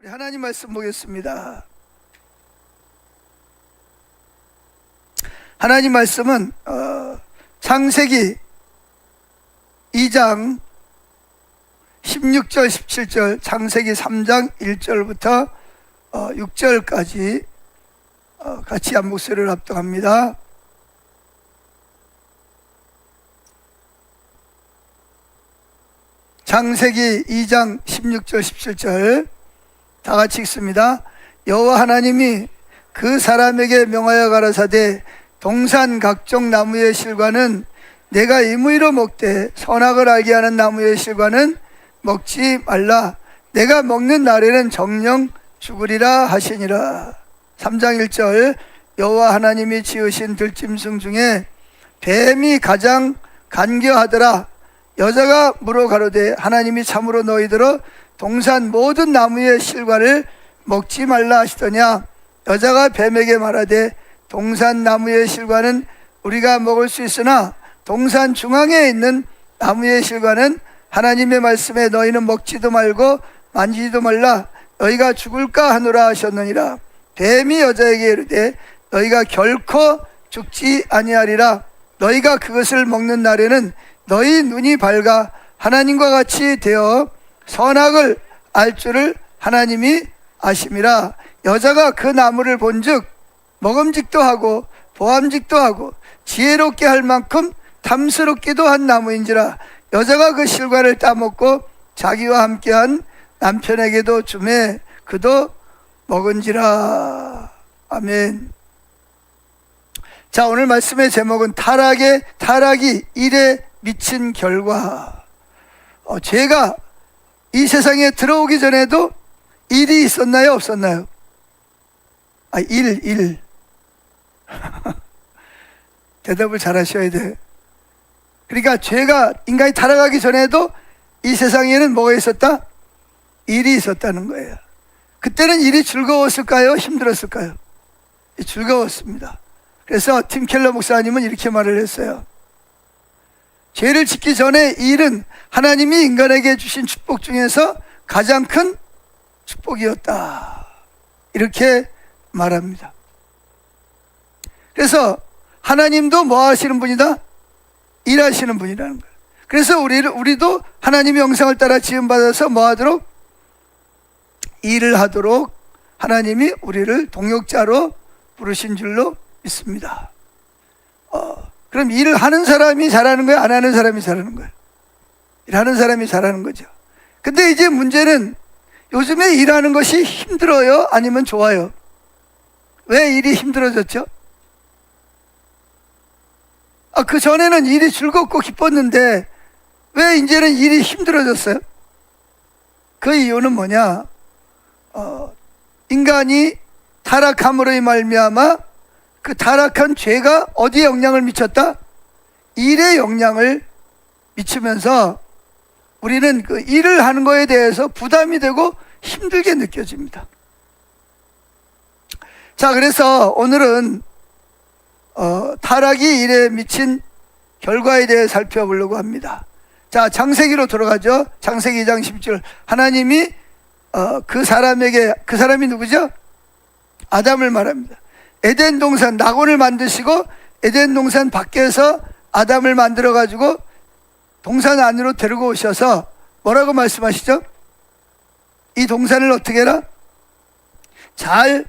우리 하나님 말씀 보겠습니다. 하나님 말씀은 창세기 2장 16절 17절, 창세기 3장 1절부터 6절까지 같이 한 목소리를 합독합니다. 창세기 2장 16절 17절 다 같이 읽습니다. 여호와 하나님이 그 사람에게 명하여 가라사대 동산 각종 나무의 실과는 내가 임의로 먹되 선악을 알게 하는 나무의 실과는 먹지 말라. 내가 먹는 날에는 정령 죽으리라 하시니라. 3장 1절 여호와 하나님이 지으신 들짐승 중에 뱀이 가장 간교하더라. 여자가 물어 가로되 하나님이 참으로 너희들어 동산 모든 나무의 실과를 먹지 말라 하시더냐. 여자가 뱀에게 말하되 동산 나무의 실과는 우리가 먹을 수 있으나 동산 중앙에 있는 나무의 실과는 하나님의 말씀에 너희는 먹지도 말고 만지지도 말라. 너희가 죽을까 하노라 하셨느니라. 뱀이 여자에게 이르되 너희가 결코 죽지 아니하리라. 너희가 그것을 먹는 날에는 너희 눈이 밝아 하나님과 같이 되어 선악을 알 줄을 하나님이 아심이라. 여자가 그 나무를 본즉 먹음직도 하고 보암직도 하고 지혜롭게 할 만큼 탐스럽기도 한 나무인지라. 여자가 그 실과를 따먹고 자기와 함께한 남편에게도 주매 그도 먹은지라. 아멘. 자, 오늘 말씀의 제목은 타락이 일에 미친 결과. 죄가 이 세상에 들어오기 전에도 일이 있었나요? 없었나요? 일. 대답을 잘 하셔야 돼. 그러니까 죄가 인간이 타락하기 전에도 이 세상에는 뭐가 있었다? 일이 있었다는 거예요. 그때는 일이 즐거웠을까요? 힘들었을까요? 즐거웠습니다. 그래서 팀 켈러 목사님은 이렇게 말을 했어요. 죄를 짓기 전에 일은 하나님이 인간에게 주신 축복 중에서 가장 큰 축복이었다. 이렇게 말합니다. 그래서 하나님도 뭐 하시는 분이다? 일하시는 분이라는 거예요. 그래서 우리도 하나님의 형상을 따라 지음받아서 뭐 하도록? 일을 하도록 하나님이 우리를 동역자로 부르신 줄로 믿습니다. 그럼 일을 하는 사람이 잘하는 거예요? 안 하는 사람이 잘하는 거예요? 일하는 사람이 잘하는 거죠. 근데 이제 문제는 요즘에 일하는 것이 힘들어요? 아니면 좋아요? 왜 일이 힘들어졌죠? 그 전에는 일이 즐겁고 기뻤는데 왜 이제는 일이 힘들어졌어요? 그 이유는 뭐냐? 인간이 타락함으로 말미암아 그 타락한 죄가 어디에 영향을 미쳤다? 일에 영향을 미치면서 우리는 그 일을 하는 거에 대해서 부담이 되고 힘들게 느껴집니다. 자, 그래서 오늘은 타락이 일에 미친 결과에 대해 살펴보려고 합니다. 자, 창세기로 돌아가죠. 창세기 2장 10절 하나님이 그 사람이 누구죠? 아담을 말합니다. 에덴 동산 낙원을 만드시고 에덴 동산 밖에서 아담을 만들어 가지고 동산 안으로 데리고 오셔서 뭐라고 말씀하시죠? 이 동산을 어떻게 해라? 잘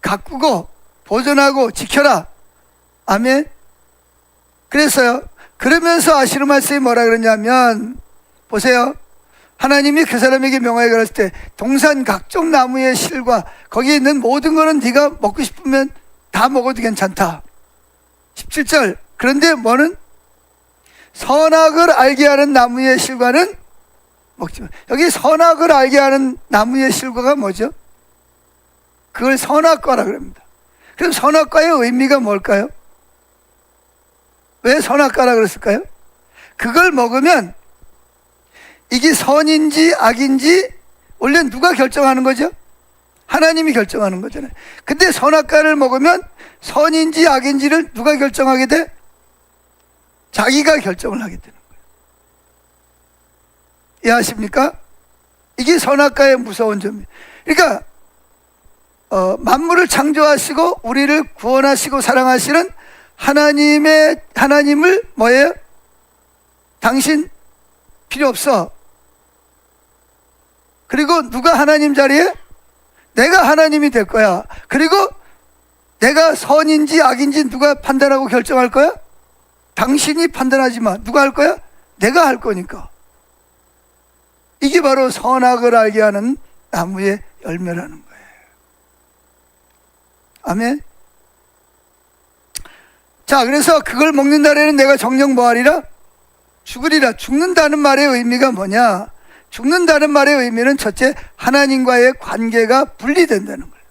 가꾸고 보존하고 지켜라. 아멘. 그래서요, 그러면서 하시는 말씀이 뭐라 그러냐면, 보세요. 하나님이 그 사람에게 명하여 가라사대 때 동산 각종 나무의 실과 거기에 있는 모든 거는 네가 먹고 싶으면 다 먹어도 괜찮다. 17절 그런데 뭐는? 선악을 알게 하는 나무의 실과는 먹지 마. 여기 선악을 알게 하는 나무의 실과가 뭐죠? 그걸 선악과라 그럽니다. 그럼 선악과의 의미가 뭘까요? 왜 선악과라 그랬을까요? 그걸 먹으면 이게 선인지 악인지 원래 누가 결정하는 거죠? 하나님이 결정하는 거잖아요. 근데 선악과를 먹으면 선인지 악인지를 누가 결정하게 돼? 자기가 결정을 하게 되는 거예요. 이해하십니까? 이게 선악과의 무서운 점이에요. 그러니까 만물을 창조하시고 우리를 구원하시고 사랑하시는 하나님을 뭐예요? 당신 필요 없어. 그리고 누가 하나님 자리에? 내가 하나님이 될 거야. 그리고 내가 선인지 악인지 누가 판단하고 결정할 거야? 당신이 판단하지 마. 누가 할 거야? 내가 할 거니까. 이게 바로 선악을 알게 하는 나무의 열매라는 거예요. 아멘. 자, 그래서 그걸 먹는 날에는 내가 정녕 뭐하리라? 죽으리라. 죽는다는 말의 의미가 뭐냐? 죽는다는 말의 의미는 첫째, 하나님과의 관계가 분리된다는 거예요.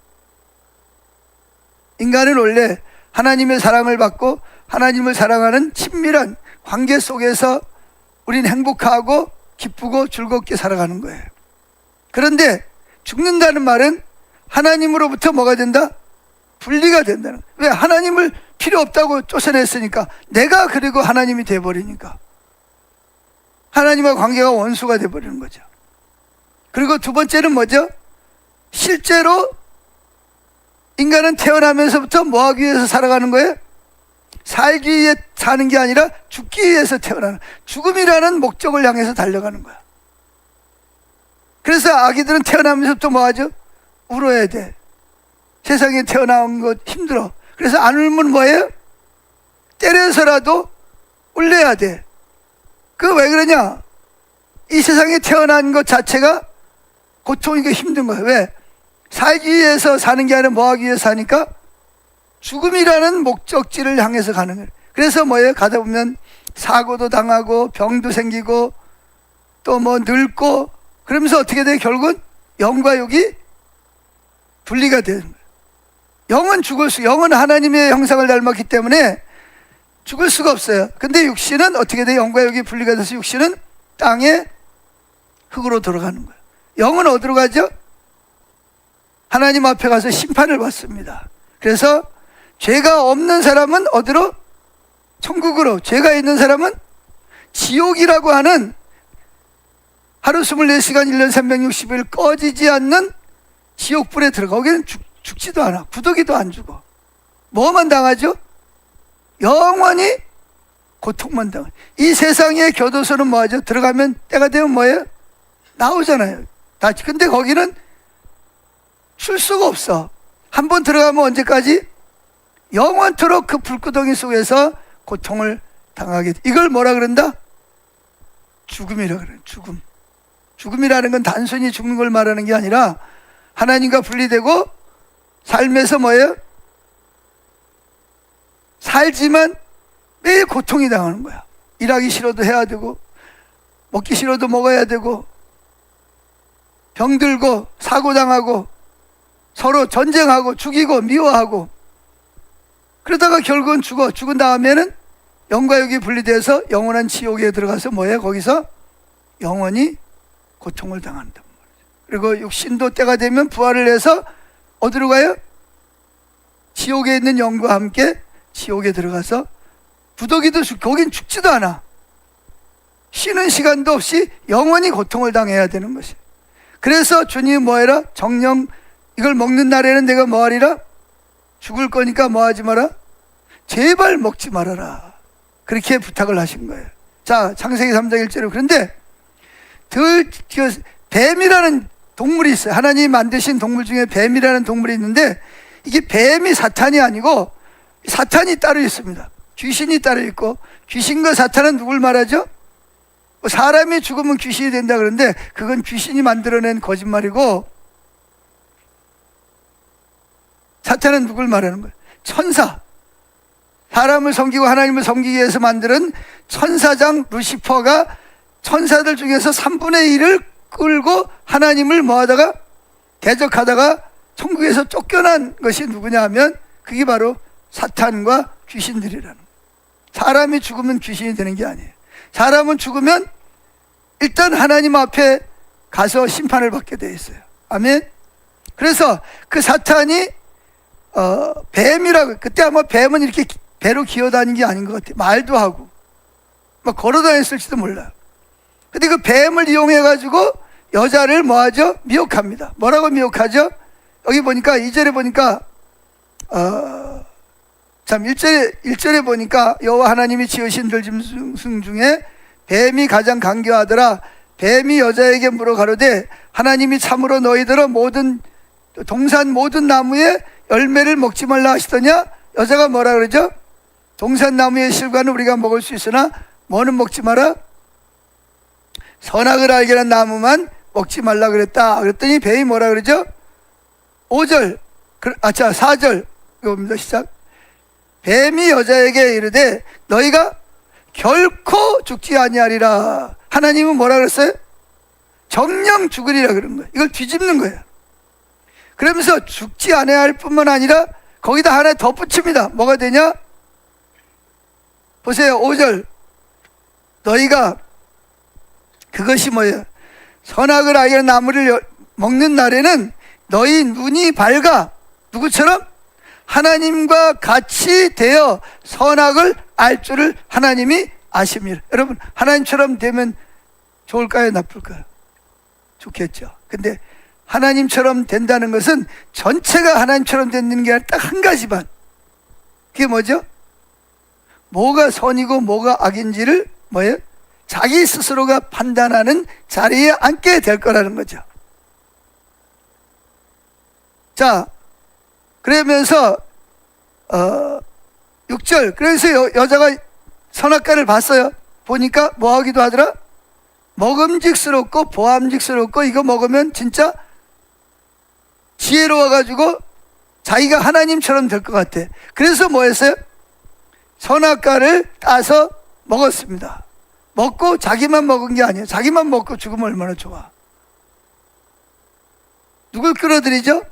인간은 원래 하나님의 사랑을 받고 하나님을 사랑하는 친밀한 관계 속에서 우리는 행복하고 기쁘고 즐겁게 살아가는 거예요. 그런데 죽는다는 말은 하나님으로부터 뭐가 된다? 분리가 된다는 거예요. 왜? 하나님을 필요 없다고 쫓아냈으니까. 내가 그리고 하나님이 돼버리니까 하나님과 관계가 원수가 돼버리는 거죠. 그리고 두 번째는 뭐죠? 실제로 인간은 태어나면서부터 뭐 하기 위해서 살아가는 거예요? 살기 위해 사는 게 아니라 죽기 위해서 태어나는, 죽음이라는 목적을 향해서 달려가는 거야. 그래서 아기들은 태어나면서부터 뭐 하죠? 울어야 돼. 세상에 태어난 거 힘들어. 그래서 안 울면 뭐예요? 때려서라도 울려야 돼. 그 왜 그러냐? 이 세상에 태어난 것 자체가 고통이고 힘든 거예요. 왜? 살기 위해서 사는 게 아니라 뭐 하기 위해서 사니까 죽음이라는 목적지를 향해서 가는 거예요. 그래서 뭐예요? 가다 보면 사고도 당하고 병도 생기고 또 뭐 늙고 그러면서 어떻게 돼요? 결국은 영과 육이 분리가 되는 거예요. 영은 하나님의 형상을 닮았기 때문에 죽을 수가 없어요. 근데 육신은 어떻게 돼요? 영과 육이 분리가 돼서 육신은 땅에 흙으로 돌아가는 거예요. 영은 어디로 가죠? 하나님 앞에 가서 심판을 받습니다. 그래서 죄가 없는 사람은 어디로? 천국으로. 죄가 있는 사람은 지옥이라고 하는 하루 24시간 1년 360일 꺼지지 않는 지옥불에 들어가. 거기는 죽지도 않아. 구더기도 안 죽어. 뭐만 당하죠? 영원히 고통만 당해. 이 세상의 교도소는 뭐하죠? 들어가면 때가 되면 뭐예요? 나오잖아요. 근데 거기는 출소가 없어. 한번 들어가면 언제까지? 영원토록 그 불구덩이 속에서 고통을 당하게 돼. 이걸 뭐라 그런다? 죽음이라 그래. 죽음. 죽음이라는 건 단순히 죽는 걸 말하는 게 아니라 하나님과 분리되고 삶에서 뭐예요? 살지만 매일 고통이 당하는 거야. 일하기 싫어도 해야 되고 먹기 싫어도 먹어야 되고 병들고 사고당하고 서로 전쟁하고 죽이고 미워하고 그러다가 결국은 죽어. 죽은 다음에는 영과 육이 분리돼서 영원한 지옥에 들어가서 뭐예요? 거기서 영원히 고통을 당한단 말이죠. 그리고 육신도 때가 되면 부활을 해서 어디로 가요? 지옥에 있는 영과 함께 지옥에 들어가서 구더기도 거긴 죽지도 않아. 쉬는 시간도 없이 영원히 고통을 당해야 되는 것이. 그래서 주님이 뭐해라? 정령 이걸 먹는 날에는 내가 뭐하리라? 죽을 거니까 뭐하지 마라? 제발 먹지 말아라. 그렇게 부탁을 하신 거예요. 자, 창세기 3장 1절에. 그런데 뱀이라는 동물이 있어요. 하나님이 만드신 동물 중에 뱀이라는 동물이 있는데 이게 뱀이 사탄이 아니고 사탄이 따로 있습니다. 귀신이 따로 있고, 귀신과 사탄은 누굴 말하죠? 사람이 죽으면 귀신이 된다 그러는데 그건 귀신이 만들어낸 거짓말이고, 사탄은 누굴 말하는 거예요? 천사. 사람을 섬기고 하나님을 섬기기 위해서 만드는 천사장 루시퍼가 천사들 중에서 3분의 1을 끌고 하나님을 뭐하다가 대적하다가 천국에서 쫓겨난 것이 누구냐 하면 그게 바로 사탄과 귀신들이라는 거예요. 사람이 죽으면 귀신이 되는 게 아니에요. 사람은 죽으면 일단 하나님 앞에 가서 심판을 받게 되어 있어요. 아멘. 그래서 그 사탄이 뱀이라고, 그때 아마 뱀은 이렇게 배로 기어다니는 게 아닌 것 같아요. 말도 하고 막 걸어 다녔을지도 몰라요. 근데 그 뱀을 이용해 가지고 여자를 뭐하죠? 미혹합니다. 뭐라고 미혹하죠? 여기 보니까 2절에 보니까 1절에 보니까 여호와 하나님이 지으신 들짐승 중에 뱀이 가장 간교하더라. 뱀이 여자에게 물어 가로되 하나님이 참으로 너희들은 동산 모든 나무의 열매를 먹지 말라 하시더냐? 여자가 뭐라 그러죠? 동산 나무의 실과는 우리가 먹을 수 있으나 뭐는 먹지 마라? 선악을 알게 하는 나무만 먹지 말라 그랬다. 그랬더니 뱀이 뭐라 그러죠? 4절 이겁니다. 시작. 뱀이 여자에게 이르되 너희가 결코 죽지 아니하리라. 하나님은 뭐라 그랬어요? 정녕 죽으리라 그런 거예요. 이걸 뒤집는 거예요. 그러면서 죽지 않아야 할 뿐만 아니라 거기다 하나 덧붙입니다. 뭐가 되냐? 보세요. 5절. 너희가 그것이 뭐예요? 선악을 알게 하는 나무를 먹는 날에는 너희 눈이 밝아 누구처럼? 하나님과 같이 되어 선악을 알 줄을 하나님이 아십니다. 여러분, 하나님처럼 되면 좋을까요? 나쁠까요? 좋겠죠. 근데 하나님처럼 된다는 것은 전체가 하나님처럼 되는 게 아니라 딱 한 가지만. 그게 뭐죠? 뭐가 선이고 뭐가 악인지를 뭐예요? 자기 스스로가 판단하는 자리에 앉게 될 거라는 거죠. 자, 그러면서 6절. 그래서 여자가 선악과를 봤어요. 보니까 뭐 하기도 하더라? 먹음직스럽고 보암직스럽고 이거 먹으면 진짜 지혜로워가지고 자기가 하나님처럼 될 것 같아. 그래서 뭐 했어요? 선악과를 따서 먹었습니다. 먹고 자기만 먹은 게 아니에요. 자기만 먹고 죽으면 얼마나 좋아. 누굴 끌어들이죠?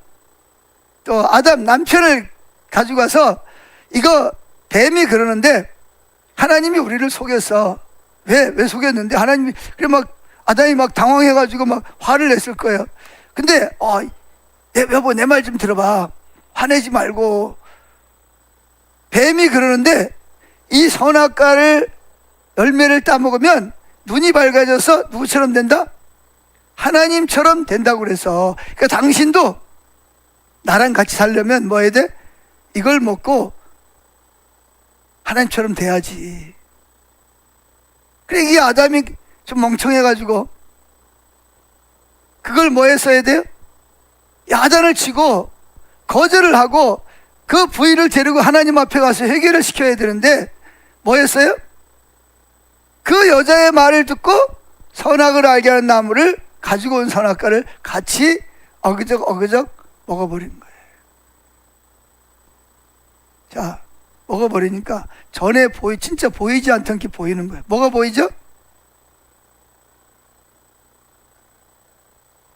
또 아담 남편을 가지고 가서 이거 뱀이 그러는데 하나님이 우리를 속였어. 왜 속였는데 하나님이 그래 막 아담이 막 당황해가지고 막 화를 냈을 거예요. 근데 여보 내 말 좀 들어봐. 화내지 말고. 뱀이 그러는데 이 선악과를 열매를 따먹으면 눈이 밝아져서 누구처럼 된다? 하나님처럼 된다고 그래서. 그러니까 당신도 나랑 같이 살려면 뭐 해야 돼? 이걸 먹고 하나님처럼 돼야지. 그래, 이 아담이 좀 멍청해가지고 그걸 뭐 했어야 돼요? 야단을 치고 거절을 하고 그 부인을 데리고 하나님 앞에 가서 해결을 시켜야 되는데 뭐 했어요? 그 여자의 말을 듣고 선악을 알게 하는 나무를 가지고 온 선악과를 같이 어그적 먹어버린 거예요. 자, 먹어버리니까 전에 진짜 보이지 않던 게 보이는 거예요. 뭐가 보이죠?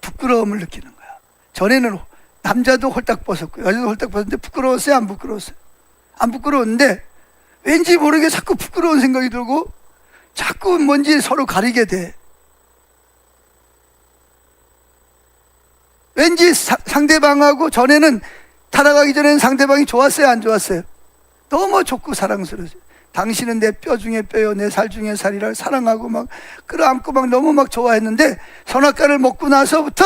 부끄러움을 느끼는 거야. 전에는 남자도 홀딱 벗었고 여자도 홀딱 벗었는데 부끄러웠어요? 안 부끄러웠어요? 안 부끄러웠는데 왠지 모르게 자꾸 부끄러운 생각이 들고 자꾸 뭔지 서로 가리게 돼. 왠지 상대방하고 전에는 타락하기 전에는 상대방이 좋았어요? 안 좋았어요? 너무 좋고 사랑스러웠어요. 당신은 내 뼈 중에 뼈요 내 살 중에 살이라 사랑하고 막 끌어안고 막 너무 막 좋아했는데 선악과를 먹고 나서부터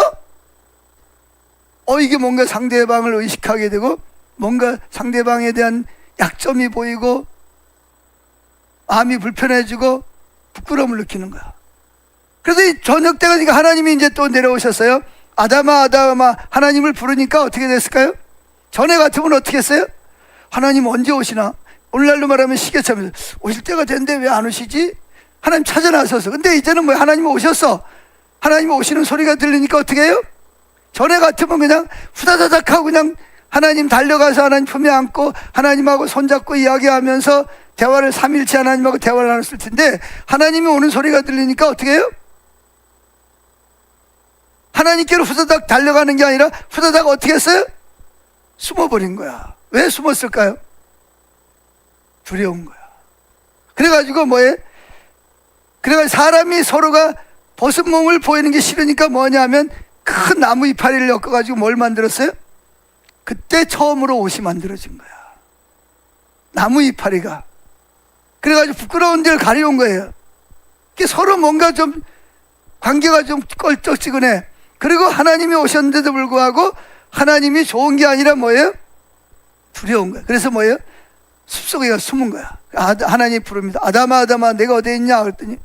이게 뭔가 상대방을 의식하게 되고 뭔가 상대방에 대한 약점이 보이고 마음이 불편해지고 부끄러움을 느끼는 거야. 그래서 이 저녁 때가 되니까 하나님이 이제 또 내려오셨어요. 아담아 하나님을 부르니까 어떻게 됐을까요? 전에 같으면 어떻게 했어요? 하나님 언제 오시나? 오늘날로 말하면 시계차면서 오실 때가 됐는데 왜 안 오시지? 하나님 찾아 나서서. 근데 이제는 뭐 하나님 오셨어. 하나님 오시는 소리가 들리니까 어떻게 해요? 전에 같으면 그냥 후다다닥 하고 그냥 하나님 달려가서 하나님 품에 안고 하나님하고 손잡고 이야기하면서 대화를 삼일째 하나님하고 대화를 나눴을 텐데 하나님이 오는 소리가 들리니까 어떻게 해요? 하나님께로 후다닥 달려가는 게 아니라 후다닥 어떻게 했어요? 숨어버린 거야. 왜 숨었을까요? 두려운 거야. 그래가지고 뭐해? 그래가지고 사람이 서로가 벗은 몸을 보이는 게 싫으니까 뭐냐면 큰 나무 이파리를 엮어가지고 뭘 만들었어요? 그때 처음으로 옷이 만들어진 거야. 나무 이파리가. 그래가지고 부끄러운 데를 가려온 거예요. 서로 뭔가 좀 관계가 좀 껄쩍지근해. 그리고 하나님이 오셨는데도 불구하고 하나님이 좋은 게 아니라 뭐예요? 두려운 거예요. 그래서 뭐예요? 숲속에 숨은 거야. 하나님이 부릅니다. 아담아 아담아 내가 어디 있냐 그랬더니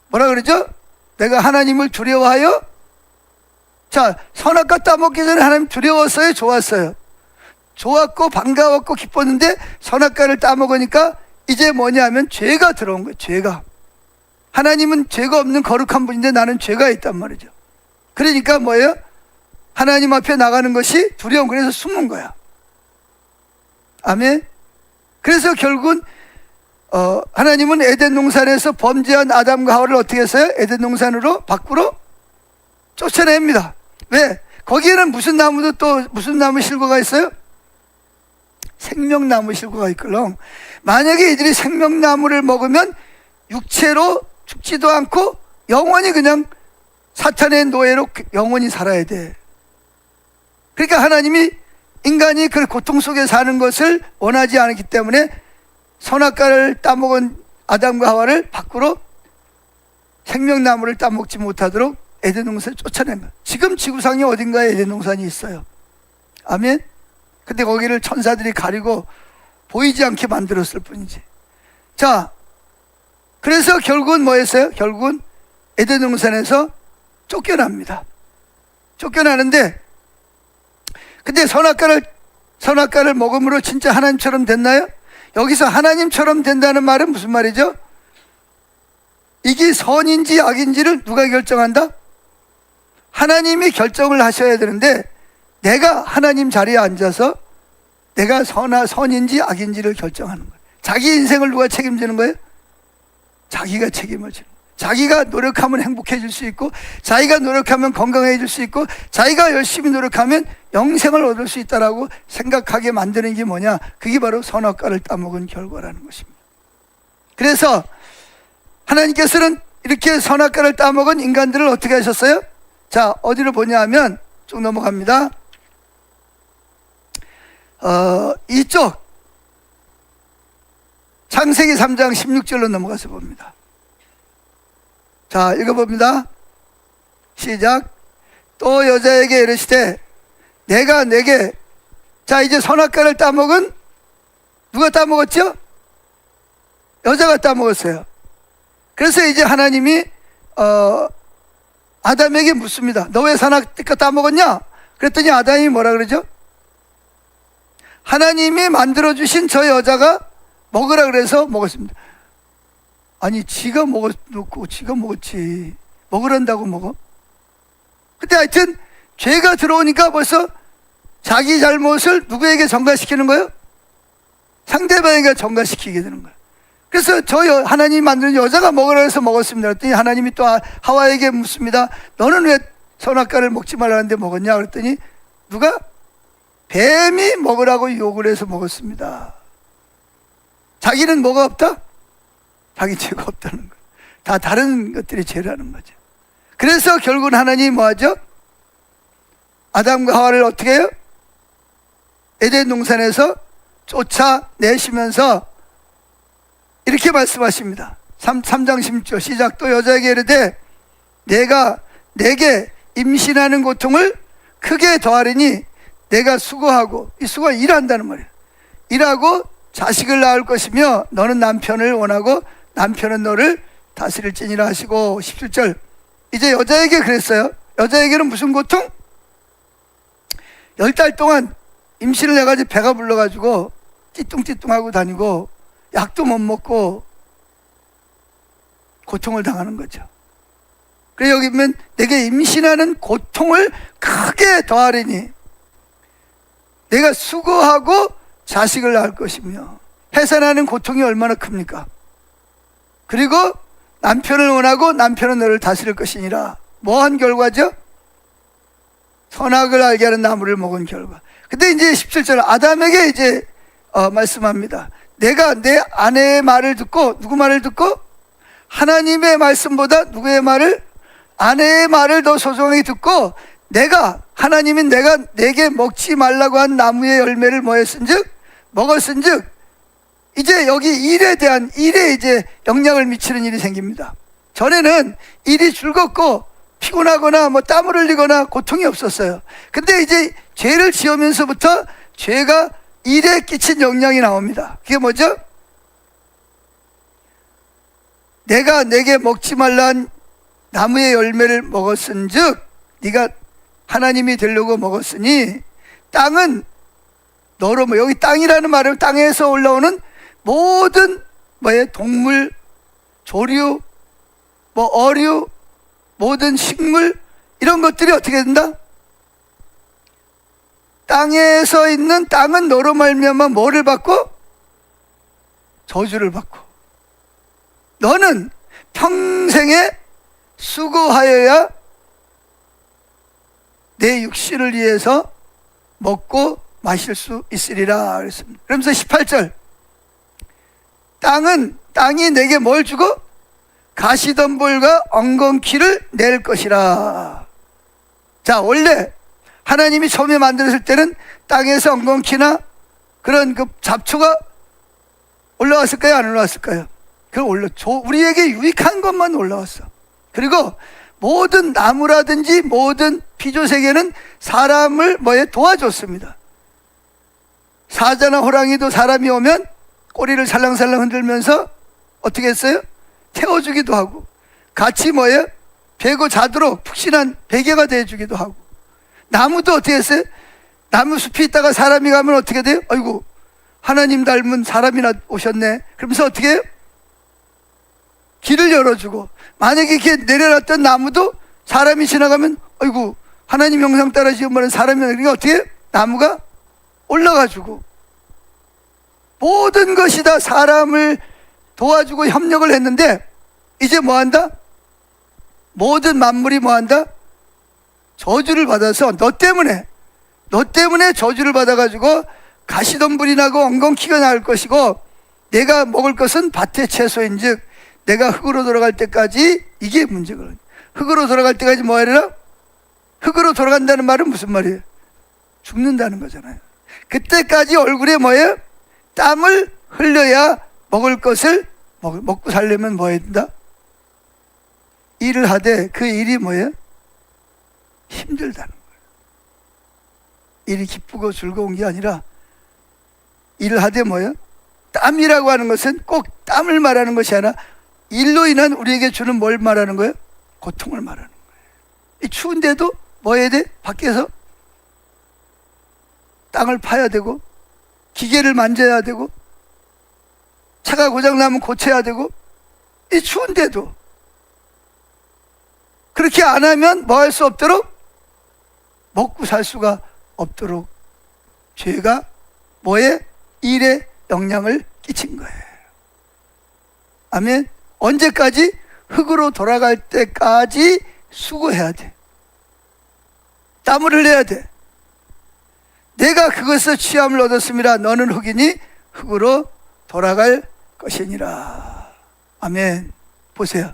뭐라 그러죠? 내가 하나님을 두려워하여. 자, 선악과 따먹기 전에 하나님 두려웠어요? 좋았어요? 좋았고 반가웠고 기뻤는데 선악과를 따먹으니까 이제 뭐냐면 죄가 들어온 거예요. 죄가. 하나님은 죄가 없는 거룩한 분인데 나는 죄가 있단 말이죠. 그러니까 뭐예요? 하나님 앞에 나가는 것이 두려운. 그래서 숨은 거야. 아멘. 그래서 결국은 하나님은 에덴 동산에서 범죄한 아담과 하와를 어떻게 했어요? 에덴 동산으로 밖으로 쫓아냅니다. 왜? 거기에는 무슨 나무도 또 무슨 나무 실과가 있어요? 생명나무 실과가 있걸렁. 만약에 이들이 생명나무를 먹으면 육체로 죽지도 않고 영원히 그냥 사탄의 노예로 영원히 살아야 돼. 그러니까 하나님이 인간이 그 고통 속에 사는 것을 원하지 않았기 때문에 선악과를 따먹은 아담과 하와를 밖으로 생명나무를 따먹지 못하도록 에덴 동산을 쫓아낸 거예요. 지금 지구상에 어딘가에 에덴 동산이 있어요. 아멘. 근데 거기를 천사들이 가리고 보이지 않게 만들었을 뿐이지. 자, 그래서 결국은 뭐였어요? 결국은 에덴 동산에서 쫓겨납니다. 쫓겨나는데, 근데 선악과를 먹음으로 진짜 하나님처럼 됐나요? 여기서 하나님처럼 된다는 말은 무슨 말이죠? 이게 선인지 악인지를 누가 결정한다? 하나님이 결정을 하셔야 되는데 내가 하나님 자리에 앉아서 내가 선인지 악인지를 결정하는 거예요. 자기 인생을 누가 책임지는 거예요? 자기가 책임을 지는 거예요. 자기가 노력하면 행복해질 수 있고, 자기가 노력하면 건강해질 수 있고, 자기가 열심히 노력하면 영생을 얻을 수 있다라고 생각하게 만드는 게 뭐냐? 그게 바로 선악과를 따먹은 결과라는 것입니다. 그래서 하나님께서는 이렇게 선악과를 따먹은 인간들을 어떻게 하셨어요? 자, 어디로 보냐 하면 쭉 넘어갑니다. 이쪽 창세기 3장 16절로 넘어가서 봅니다. 자, 읽어봅니다. 시작. 또 여자에게 이르시되 내가 내게. 자, 이제 선악과를 따먹은 누가 따먹었죠? 여자가 따먹었어요. 그래서 이제 하나님이 아담에게 묻습니다. 너 왜 선악과 따먹었냐? 그랬더니 아담이 뭐라 그러죠? 하나님이 만들어주신 저 여자가 먹으라 그래서 먹었습니다. 아니, 지가 먹어놓고 지가 먹었지. 먹으란다고 먹어? 근데 하여튼 죄가 들어오니까 벌써 자기 잘못을 누구에게 전가시키는 거예요? 상대방에게 전가시키게 되는 거예요. 그래서 하나님이 만드는 여자가 먹으라 해서 먹었습니다. 그랬더니 하나님이 또 하와에게 묻습니다. 너는 왜 선악과를 먹지 말라는데 먹었냐? 그랬더니 누가? 뱀이 먹으라고 욕을 해서 먹었습니다. 자기는 뭐가 없다? 자기 죄가 없다는 거예요. 다 다른 것들이 죄라는 거죠. 그래서 결국은 하나님이 뭐하죠? 아담과 하와를 어떻게 해요? 에덴 동산에서 쫓아내시면서 이렇게 말씀하십니다. 3장 16절 시작. 또 여자에게 이르되 내가 내게 임신하는 고통을 크게 더하리니 내가 수고하고, 이 수고가 일한다는 말이에요. 일하고 자식을 낳을 것이며 너는 남편을 원하고 남편은 너를 다스릴지니라 하시고. 17절 이제 여자에게 그랬어요. 여자에게는 무슨 고통? 10달 동안 임신을 해가지고 배가 불러가지고 찌뚱찌뚱하고 다니고 약도 못 먹고 고통을 당하는 거죠. 그래 여기 보면 내게 임신하는 고통을 크게 더하리니 내가 수고하고 자식을 낳을 것이며. 해산하는 고통이 얼마나 큽니까? 그리고 남편을 원하고 남편은 너를 다스릴 것이니라. 뭐한 결과죠? 선악을 알게 하는 나무를 먹은 결과. 근데 이제 17절 아담에게 이제 말씀합니다. 내가 내 아내의 말을 듣고, 누구 말을 듣고? 하나님의 말씀보다 누구의 말을? 아내의 말을 더 소중하게 듣고, 하나님이 내가 내게 먹지 말라고 한 나무의 열매를 뭐 했은즉? 먹었은즉 이제 여기 일에 이제 영향을 미치는 일이 생깁니다. 전에는 일이 즐겁고 피곤하거나 뭐 땀을 흘리거나 고통이 없었어요. 근데 이제 죄를 지으면서부터 죄가 일에 끼친 영향이 나옵니다. 그게 뭐죠? 내가 내게 먹지 말란 나무의 열매를 먹었은즉 네가 하나님이 되려고 먹었으니 땅은 너로 여기 땅이라는 말은 땅에서 올라오는 모든 동물, 조류, 어류, 모든 식물 이런 것들이 어떻게 된다? 땅에서 있는 땅은 너로 말미암아 뭐를 받고? 저주를 받고. 너는 평생에 수고하여야 내 육신을 위해서 먹고 마실 수 있으리라 그랬습니다. 그러면서 18절 땅이 내게 뭘 주고? 가시덤불과 엉겅퀴를 낼 것이라. 자, 원래 하나님이 처음에 만들었을 때는 땅에서 엉겅퀴나 그런 그 잡초가 올라왔을까요? 안 올라왔을까요? 그럼 우리에게 유익한 것만 올라왔어. 그리고 모든 나무라든지 모든 피조세계는 사람을 도와줬습니다. 사자나 호랑이도 사람이 오면 꼬리를 살랑살랑 흔들면서 어떻게 했어요? 태워주기도 하고, 같이 베고 자도록 푹신한 베개가 되어주기도 하고, 나무도 어떻게 했어요? 나무 숲이 있다가 사람이 가면 어떻게 돼요? 아이고, 하나님 닮은 사람이나 오셨네. 그러면서 어떻게 해요? 길을 열어주고, 만약에 이렇게 내려놨던 나무도 사람이 지나가면 아이고, 하나님 형상 따라 지은 말은 사람이나, 그러니까 어떻게 해요? 나무가 올라가주고, 모든 것이 다 사람을 도와주고 협력을 했는데 이제 뭐한다? 모든 만물이 뭐한다? 저주를 받아서 너 때문에 저주를 받아가지고 가시덤불이 나고 엉겅퀴가 나올 것이고, 내가 먹을 것은 밭의 채소인즉 내가 흙으로 돌아갈 때까지, 이게 문제거든요. 흙으로 돌아갈 때까지 뭐 하리라? 흙으로 돌아간다는 말은 무슨 말이에요? 죽는다는 거잖아요. 그때까지 얼굴에 뭐예요? 땀을 흘려야 먹을 것을 먹고 살려면 뭐 해야 된다? 일을 하되 그 일이 뭐예요? 힘들다는 거예요. 일이 기쁘고 즐거운 게 아니라 일을 하되 뭐예요? 땀이라고 하는 것은 꼭 땀을 말하는 것이 아니라 일로 인한 우리에게 주는 뭘 말하는 거예요? 고통을 말하는 거예요. 이 추운데도 뭐 해야 돼? 밖에서 땅을 파야 되고, 기계를 만져야 되고, 차가 고장나면 고쳐야 되고, 이 추운데도 그렇게 안 하면 뭐 할 수 없도록? 먹고 살 수가 없도록 죄가 일에 영향을 끼친 거예요. 아멘. 언제까지? 흙으로 돌아갈 때까지 수고해야 돼. 땀을 흘려야 돼. 내가 그것을 취함을 얻었습니다. 너는 흙이니 흙으로 돌아갈 것이니라. 아멘. 보세요.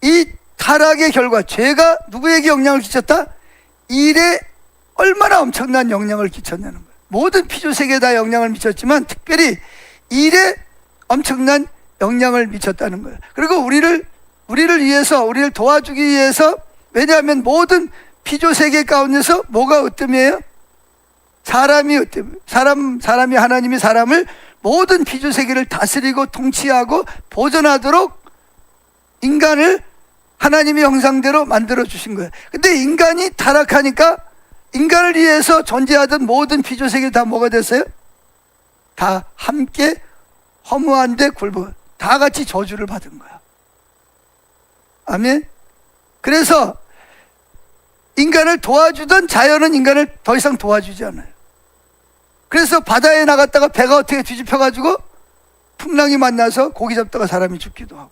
이 타락의 결과, 죄가 누구에게 영향을 끼쳤다? 일에 얼마나 엄청난 영향을 끼쳤냐는 거예요. 모든 피조세계에 다 영향을 미쳤지만 특별히 일에 엄청난 영향을 미쳤다는 거예요. 그리고 우리를 위해서, 우리를 도와주기 위해서, 왜냐하면 모든 피조세계 가운데서 뭐가 으뜸이에요? 사람이 하나님이 사람을 모든 피조세계를 다스리고 통치하고 보존하도록 인간을 하나님의 형상대로 만들어 주신 거예요. 근데 인간이 타락하니까 인간을 위해서 존재하던 모든 피조세계 다 뭐가 됐어요? 다 함께 허무한데 굴복, 다 같이 저주를 받은 거야. 아멘. 그래서 인간을 도와주던 자연은 인간을 더 이상 도와주지 않아요. 그래서 바다에 나갔다가 배가 어떻게 뒤집혀가지고 풍랑이 만나서 고기 잡다가 사람이 죽기도 하고,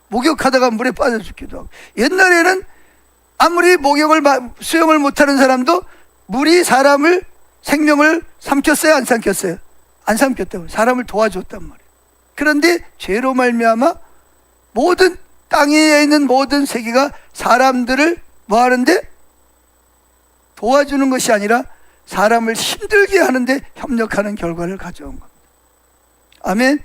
목욕하다가 물에 빠져 죽기도 하고. 옛날에는 아무리 수영을 못하는 사람도 물이 사람을, 생명을 삼켰어요? 안 삼켰어요? 안 삼켰다고. 사람을 도와줬단 말이에요. 그런데 죄로 말미암아 모든 땅 위에 있는 모든 세계가 사람들을 뭐 하는데? 도와주는 것이 아니라 사람을 힘들게 하는데 협력하는 결과를 가져온 겁니다. 아멘.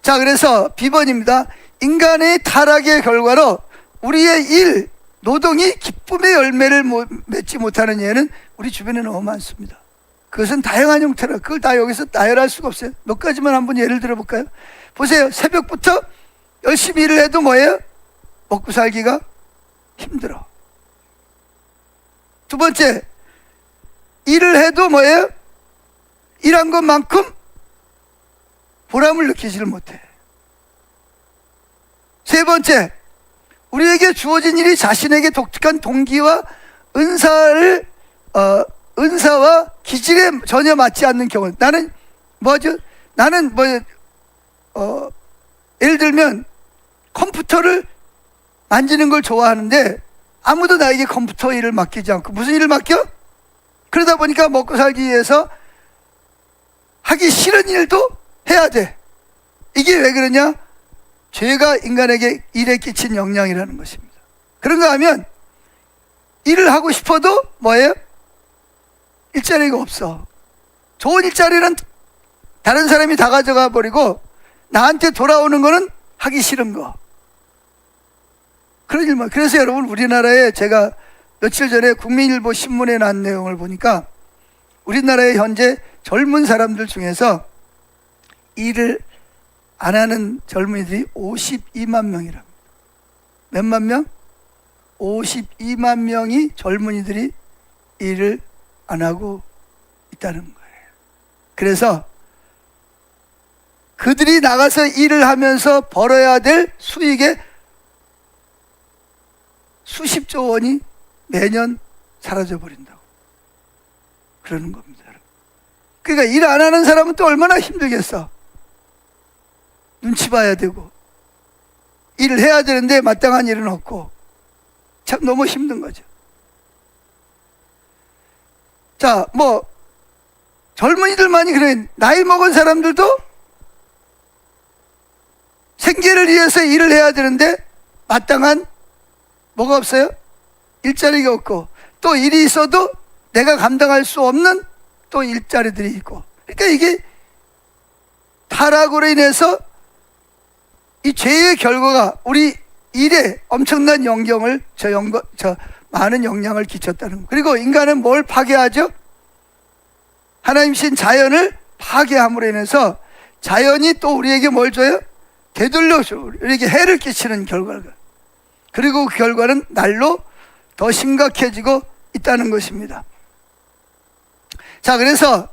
자, 그래서 B번입니다. 인간의 타락의 결과로 우리의 일, 노동이 기쁨의 열매를 맺지 못하는 예는 우리 주변에 너무 많습니다. 그것은 다양한 형태라 그걸 다 여기서 나열할 수가 없어요. 몇 가지만 한번 예를 들어볼까요? 보세요. 새벽부터 열심히 일을 해도 뭐예요? 먹고 살기가 힘들어. 두 번째, 일을 해도 뭐예요? 일한 것만큼 보람을 느끼지를 못해. 세 번째, 우리에게 주어진 일이 자신에게 독특한 동기와 은사와 기질에 전혀 맞지 않는 경우. 나는 예를 들면 컴퓨터를 만지는 걸 좋아하는데 아무도 나에게 컴퓨터 일을 맡기지 않고 무슨 일을 맡겨? 그러다 보니까 먹고 살기 위해서 하기 싫은 일도 해야 돼. 이게 왜 그러냐? 죄가 인간에게 일에 끼친 영향이라는 것입니다. 그런가 하면 일을 하고 싶어도 뭐예요? 일자리가 없어. 좋은 일자리는 다른 사람이 다 가져가 버리고 나한테 돌아오는 거는 하기 싫은 거. 그런 일만. 그래서 여러분, 우리나라에 제가 며칠 전에 국민일보 신문에 난 내용을 보니까 우리나라의 현재 젊은 사람들 중에서 일을 안 하는 젊은이들이 52만 명이랍니다. 몇만 명? 52만 명이 젊은이들이 일을 안 하고 있다는 거예요. 그래서 그들이 나가서 일을 하면서 벌어야 될 수익의 수십조 원이 매년 사라져 버린다고 그러는 겁니다. 그러니까 일 안 하는 사람은 또 얼마나 힘들겠어. 눈치 봐야 되고 일을 해야 되는데 마땅한 일은 없고 참 너무 힘든 거죠. 자, 젊은이들만이 그래. 나이 먹은 사람들도 생계를 위해서 일을 해야 되는데 마땅한 뭐가 없어요? 일자리가 없고, 또 일이 있어도 내가 감당할 수 없는 또 일자리들이 있고. 그러니까 이게 타락으로 인해서 이 죄의 결과가 우리 일에 엄청난 많은 영향을 끼쳤다는 거예요. 그리고 인간은 뭘 파괴하죠? 하나님 신 자연을 파괴함으로 인해서 자연이 또 우리에게 뭘 줘요? 되돌려줘. 우리에게 해를 끼치는 결과가. 그리고 그 결과는 날로 더 심각해지고 있다는 것입니다. 자, 그래서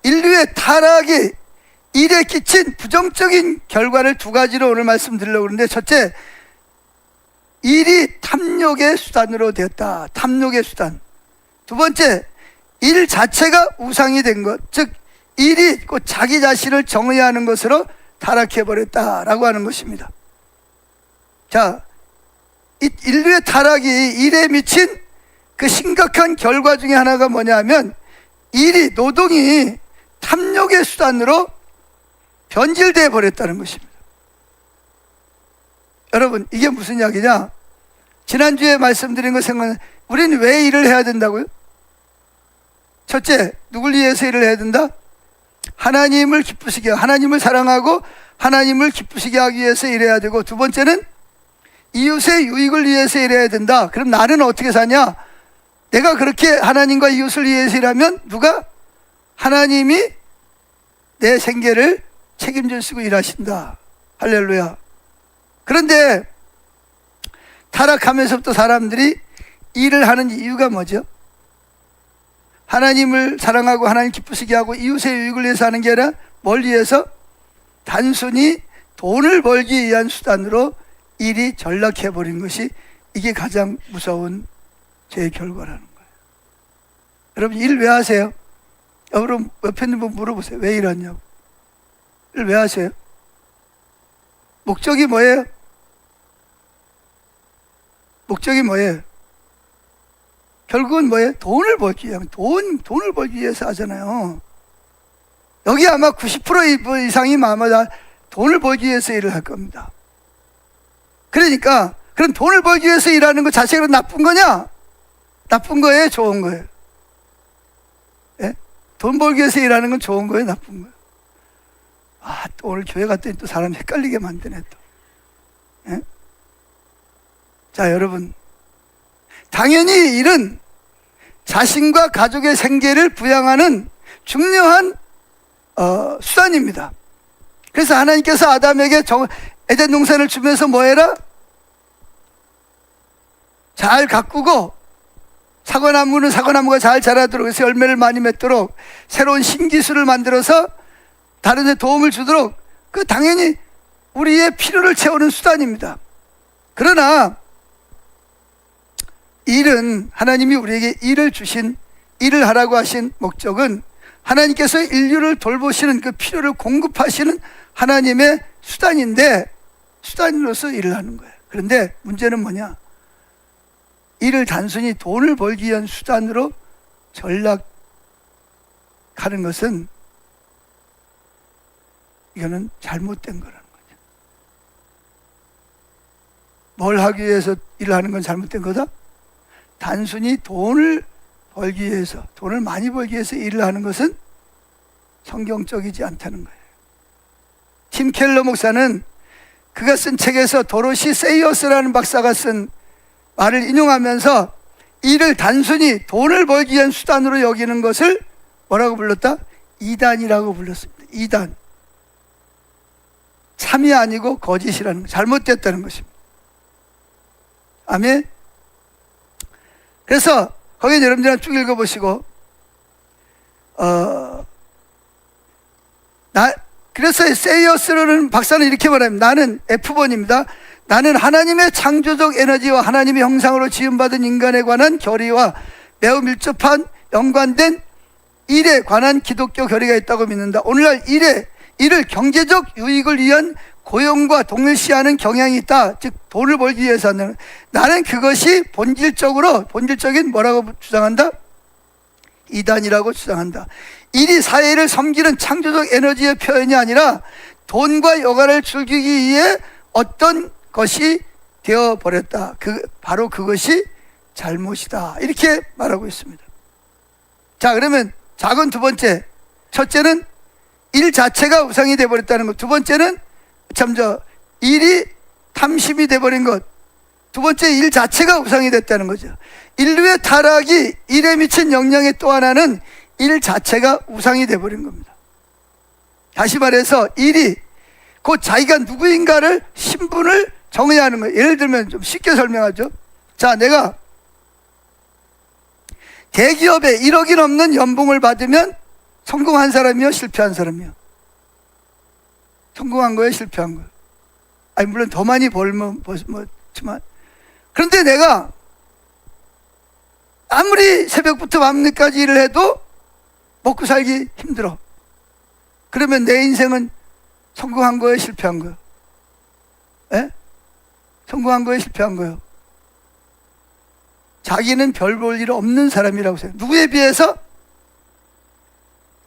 인류의 타락이 일에 끼친 부정적인 결과를 두 가지로 오늘 말씀드리려고 하는데, 첫째, 일이 탐욕의 수단으로 되었다. 탐욕의 수단. 두 번째, 일 자체가 우상이 된 것, 즉 일이 곧 자기 자신을 정의하는 것으로 타락해버렸다라고 하는 것입니다. 자, 이 인류의 타락이 일에 미친 그 심각한 결과 중에 하나가 뭐냐면, 노동이 탐욕의 수단으로 변질되어 버렸다는 것입니다. 여러분, 이게 무슨 이야기냐? 지난주에 말씀드린 거 생각나요? 우리는 왜 일을 해야 된다고요? 첫째, 누굴 위해서 일을 해야 된다? 하나님을 기쁘시게, 하나님을 사랑하고 하나님을 기쁘시게 하기 위해서 일해야 되고, 두 번째는 이웃의 유익을 위해서 일해야 된다. 그럼 나는 어떻게 사냐? 내가 그렇게 하나님과 이웃을 위해서 일하면 하나님이 내 생계를 책임질 쓰고 일하신다. 할렐루야. 그런데 타락하면서부터 사람들이 일을 하는 이유가 뭐죠? 하나님을 사랑하고 하나님 기쁘시게 하고 이웃의 유익을 위해서 하는 게 아니라 뭘 위해서? 단순히 돈을 벌기 위한 수단으로 일이 전락해버린 것이, 이게 가장 무서운 죄의 결과라는 거예요. 여러분, 일 왜 하세요? 여러분, 옆에 있는 분 물어보세요. 왜 일하냐고. 일 왜 하세요? 목적이 뭐예요? 목적이 뭐예요? 결국은 뭐예요? 돈을 벌기 위한, 돈을 벌기 위해서 하잖아요. 여기 아마 90% 이상이 아마 다 돈을 벌기 위해서 일을 할 겁니다. 그러니까 그런 돈을 벌기 위해서 일하는 것 자체가 나쁜 거냐? 나쁜 거예요? 좋은 거예요? 예? 돈 벌기 위해서 일하는 건 좋은 거예요? 나쁜 거예요? 또 오늘 교회 갔더니 또 사람 헷갈리게 만드네 또. 예? 자, 여러분, 당연히 일은 자신과 가족의 생계를 부양하는 중요한 수단입니다. 그래서 하나님께서 아담에게 에덴 동산을 주면서 뭐 해라? 잘 가꾸고 사과나무는 사과나무가 잘 자라도록, 그래서 열매를 많이 맺도록, 새로운 신기술을 만들어서 다른 데 도움을 주도록, 그 당연히 우리의 필요를 채우는 수단입니다. 그러나 일은, 하나님이 우리에게 일을 주신, 일을 하라고 하신 목적은 하나님께서 인류를 돌보시는, 그 필요를 공급하시는 하나님의 수단인데, 수단으로서 일을 하는 거예요. 그런데 문제는 뭐냐? 일을 단순히 돈을 벌기 위한 수단으로 전락하는 것은, 이거는 잘못된 거라는 거죠. 뭘 하기 위해서 일을 하는 건 잘못된 거다? 단순히 돈을 벌기 위해서, 돈을 많이 벌기 위해서 일을 하는 것은 성경적이지 않다는 거예요. 팀 켈러 목사는 그가 쓴 책에서 도로시 세이어스라는 박사가 쓴 말을 인용하면서 일을 단순히 돈을 벌기 위한 수단으로 여기는 것을 뭐라고 불렀다? 이단이라고 불렀습니다. 이단. 참이 아니고 거짓이라는 거, 잘못됐다는 것입니다. 아멘. 그래서 거기 여러분들 쭉 읽어보시고, 그래서 세이어스라는 박사는 이렇게 말합니다. 나는 F번입니다. 나는 하나님의 창조적 에너지와 하나님의 형상으로 지음받은 인간에 관한 결의와 매우 밀접한 연관된 일에 관한 기독교 결의가 있다고 믿는다. 오늘날 일을 경제적 유익을 위한 고용과 동일시하는 경향이 있다. 즉 돈을 벌기 위해서 하는, 나는 그것이 본질적인 뭐라고 주장한다? 이단이라고 주장한다. 일이 사회를 섬기는 창조적 에너지의 표현이 아니라 돈과 여가를 즐기기 위해 어떤 것이 되어버렸다. 바로 그것이 잘못이다. 이렇게 말하고 있습니다. 자, 그러면 작은 두 번째, 첫째는 일 자체가 우상이 되어버렸다는 것. 두 번째는 일이 탐심이 되어버린 것. 두 번째, 일 자체가 우상이 됐다는 거죠. 인류의 타락이 일에 미친 영향의 또 하나는 일 자체가 우상이 되어버린 겁니다. 다시 말해서 일이 곧 자기가 누구인가를, 신분을 정해야 하는 거예요. 예를 들면 좀 쉽게 설명하죠. 자, 내가 대기업에 1억이 넘는 연봉을 받으면 성공한 사람이요, 실패한 사람이요? 성공한 거예요, 실패한 거예요? 아니, 물론 더 많이 벌면 지만, 그런데 내가 아무리 새벽부터 밤늦게까지 일을 해도 먹고 살기 힘들어. 그러면 내 인생은 성공한 거예요, 실패한 거예요? 예? 성공한 거예요, 실패한 거예요? 자기는 별 볼 일 없는 사람이라고 생각해요. 누구에 비해서?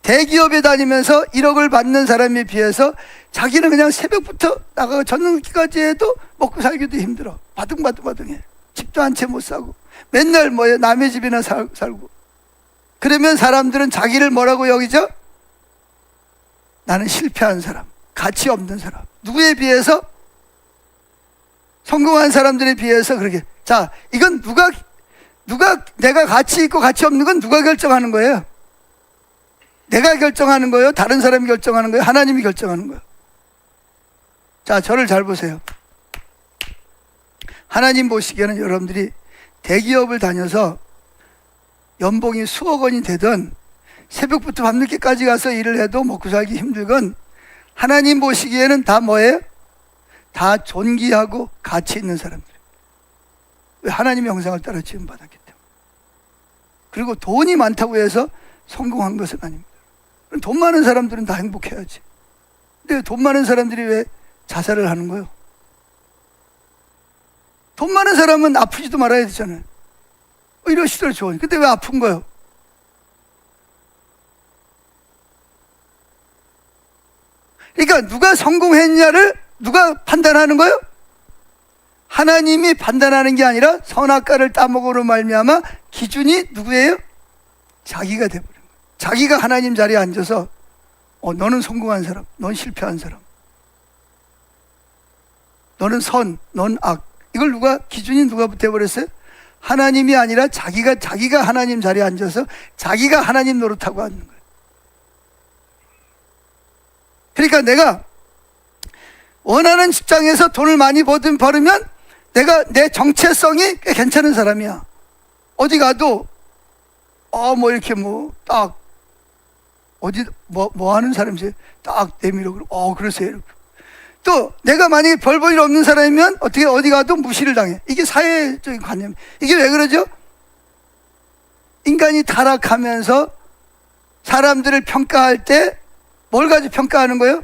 대기업에 다니면서 1억을 받는 사람에 비해서 자기는 그냥 새벽부터 나가고 저녁까지 해도 먹고 살기도 힘들어. 바둥바둥해. 집도 한 채 못 사고 맨날 남의 집이나 살고. 그러면 사람들은 자기를 뭐라고 여기죠? 나는 실패한 사람, 가치 없는 사람. 누구에 비해서? 성공한 사람들에 비해서 그렇게. 자, 이건 누가 내가 가치 있고 가치 없는 건 누가 결정하는 거예요? 내가 결정하는 거예요? 다른 사람이 결정하는 거예요? 하나님이 결정하는 거예요? 자, 저를 잘 보세요. 하나님 보시기에는 여러분들이 대기업을 다녀서 연봉이 수억 원이 되든 새벽부터 밤늦게까지 가서 일을 해도 먹고 살기 힘들건, 하나님 보시기에는 다 뭐예요? 다 존귀하고 가치 있는 사람들. 왜? 하나님의 형상을 따라 지음받았기 때문에. 그리고 돈이 많다고 해서 성공한 것은 아닙니다. 돈 많은 사람들은 다 행복해야지. 근데 돈 많은 사람들이 왜 자살을 하는 거예요? 돈 많은 사람은 아프지도 말아야 되잖아요. 이러시더라 좋으니. 근데 왜 아픈 거예요? 그러니까 누가 성공했냐를 누가 판단하는 거예요? 하나님이 판단하는 게 아니라 선악과를 따먹으로 말미암아 기준이 누구예요? 자기가 돼버린 거예요. 자기가 하나님 자리에 앉아서 너는 성공한 사람, 넌 실패한 사람, 너는 선, 넌 악, 이걸 기준이 누가 돼버렸어요? 하나님이 아니라 자기가 하나님 자리에 앉아서 자기가 하나님 노릇하고 앉는 거예요. 그러니까 내가 원하는 직장에서 돈을 많이 벌으면 내가 내 정체성이 꽤 괜찮은 사람이야. 어디 가도 이렇게 딱 어디 뭐 하는 사람이세요? 딱 내밀어 그러고 그러세요. 또 내가 만약에 별 볼 일 없는 사람이면 어디 가도 무시를 당해. 이게 사회적인 관념. 이게 왜 그러죠? 인간이 타락하면서 사람들을 평가할 때 뭘 가지고 평가하는 거예요?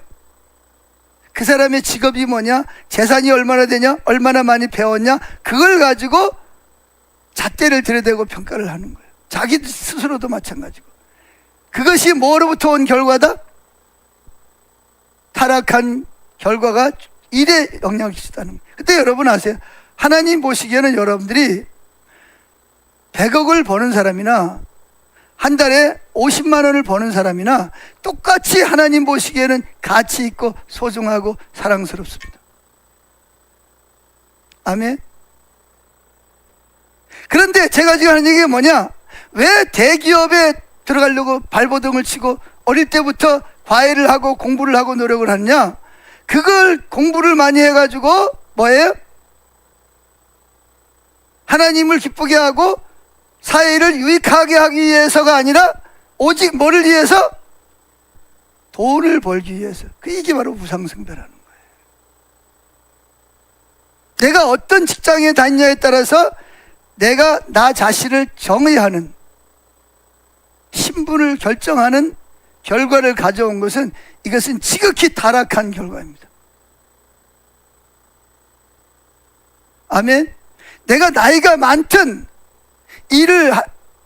그 사람의 직업이 뭐냐, 재산이 얼마나 되냐, 얼마나 많이 배웠냐, 그걸 가지고 잣대를 들여대고 평가를 하는 거예요. 자기 스스로도 마찬가지고. 그것이 뭐로부터 온 결과다? 타락한 결과가 일에 영향을 끼친다는 거예요. 그때 여러분 아세요? 하나님 보시기에는 여러분들이 100억을 버는 사람이나 한 달에 50만 원을 버는 사람이나 똑같이 하나님 보시기에는 가치 있고 소중하고 사랑스럽습니다. 아멘. 그런데 제가 지금 하는 얘기가 뭐냐? 왜 대기업에 들어가려고 발버둥을 치고 어릴 때부터 과외를 하고 공부를 하고 노력을 하느냐? 그걸 공부를 많이 해가지고 뭐예요? 하나님을 기쁘게 하고 사회를 유익하게 하기 위해서가 아니라 오직 뭐를 위해서? 돈을 벌기 위해서. 이게 바로 우상숭배라는 거예요. 내가 어떤 직장에 다니냐에 따라서 내가 나 자신을 정의하는, 신분을 결정하는 결과를 가져온 것은, 이것은 지극히 타락한 결과입니다. 아멘. 내가 나이가 많든 일을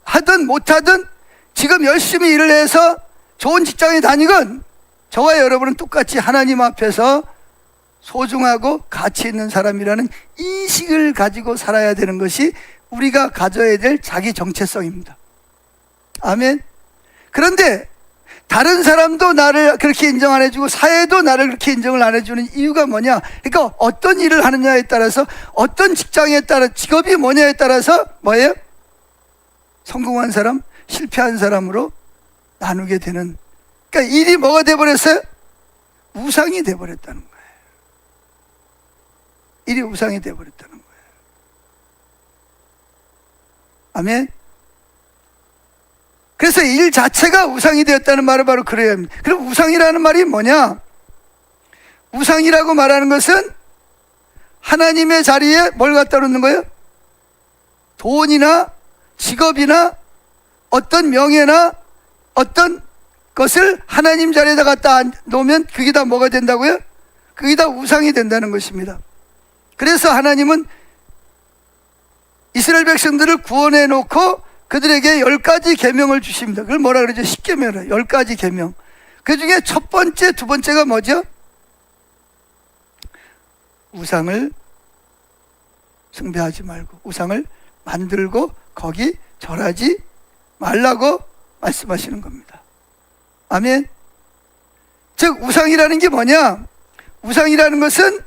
하든 못하든 지금 열심히 일을 해서 좋은 직장에 다니건 저와 여러분은 똑같이 하나님 앞에서 소중하고 가치 있는 사람이라는 인식을 가지고 살아야 되는 것이 우리가 가져야 될 자기 정체성입니다. 아멘. 그런데 다른 사람도 나를 그렇게 인정 안 해주고 사회도 나를 그렇게 인정을 안 해주는 이유가 뭐냐? 그러니까 어떤 일을 하느냐에 따라서, 어떤 직장에 따라, 직업이 뭐냐에 따라서 뭐예요? 성공한 사람, 실패한 사람으로 나누게 되는, 그러니까 일이 뭐가 돼버렸어요? 우상이 돼버렸다는 거예요. 일이 우상이 돼버렸다는 거예요. 아멘. 그래서 일 자체가 우상이 되었다는 말을 바로 그래야 합니다. 그럼 우상이라는 말이 뭐냐? 우상이라고 말하는 것은 하나님의 자리에 뭘 갖다 놓는 거예요? 돈이나 직업이나 어떤 명예나 어떤 것을 하나님 자리에다 갖다 놓으면 그게 다 뭐가 된다고요? 그게 다 우상이 된다는 것입니다. 그래서 하나님은 이스라엘 백성들을 구원해 놓고 그들에게 10가지 계명을 주십니다. 그걸 뭐라 그러죠? 10계명이에요. 10가지 계명. 그 중에 첫 번째, 두 번째가 뭐죠? 우상을 숭배하지 말고, 우상을 만들고 거기 절하지 말라고 말씀하시는 겁니다. 아멘. 즉 우상이라는 게 뭐냐? 우상이라는 것은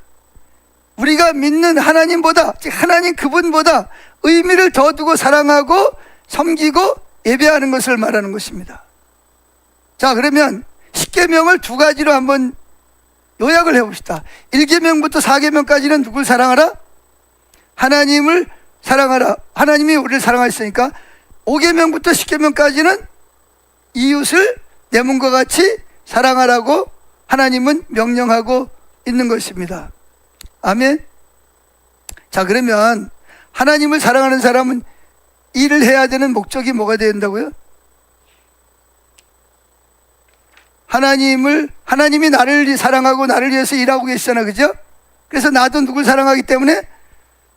우리가 믿는 하나님보다, 즉 하나님 그분보다 의미를 더 두고 사랑하고 섬기고 예배하는 것을 말하는 것입니다. 자, 그러면 10계명을 두 가지로 한번 요약을 해봅시다. 1계명부터 4계명까지는 누굴 사랑하라? 하나님을 사랑하라. 하나님이 우리를 사랑하셨으니까 5계명부터 10계명까지는 이웃을 내 몸과 같이 사랑하라고 하나님은 명령하고 있는 것입니다. 아멘. 자, 그러면 하나님을 사랑하는 사람은 일을 해야 되는 목적이 뭐가 된다고요? 하나님이 나를 사랑하고 나를 위해서 일하고 계시잖아, 그죠? 그래서 나도 누굴 사랑하기 때문에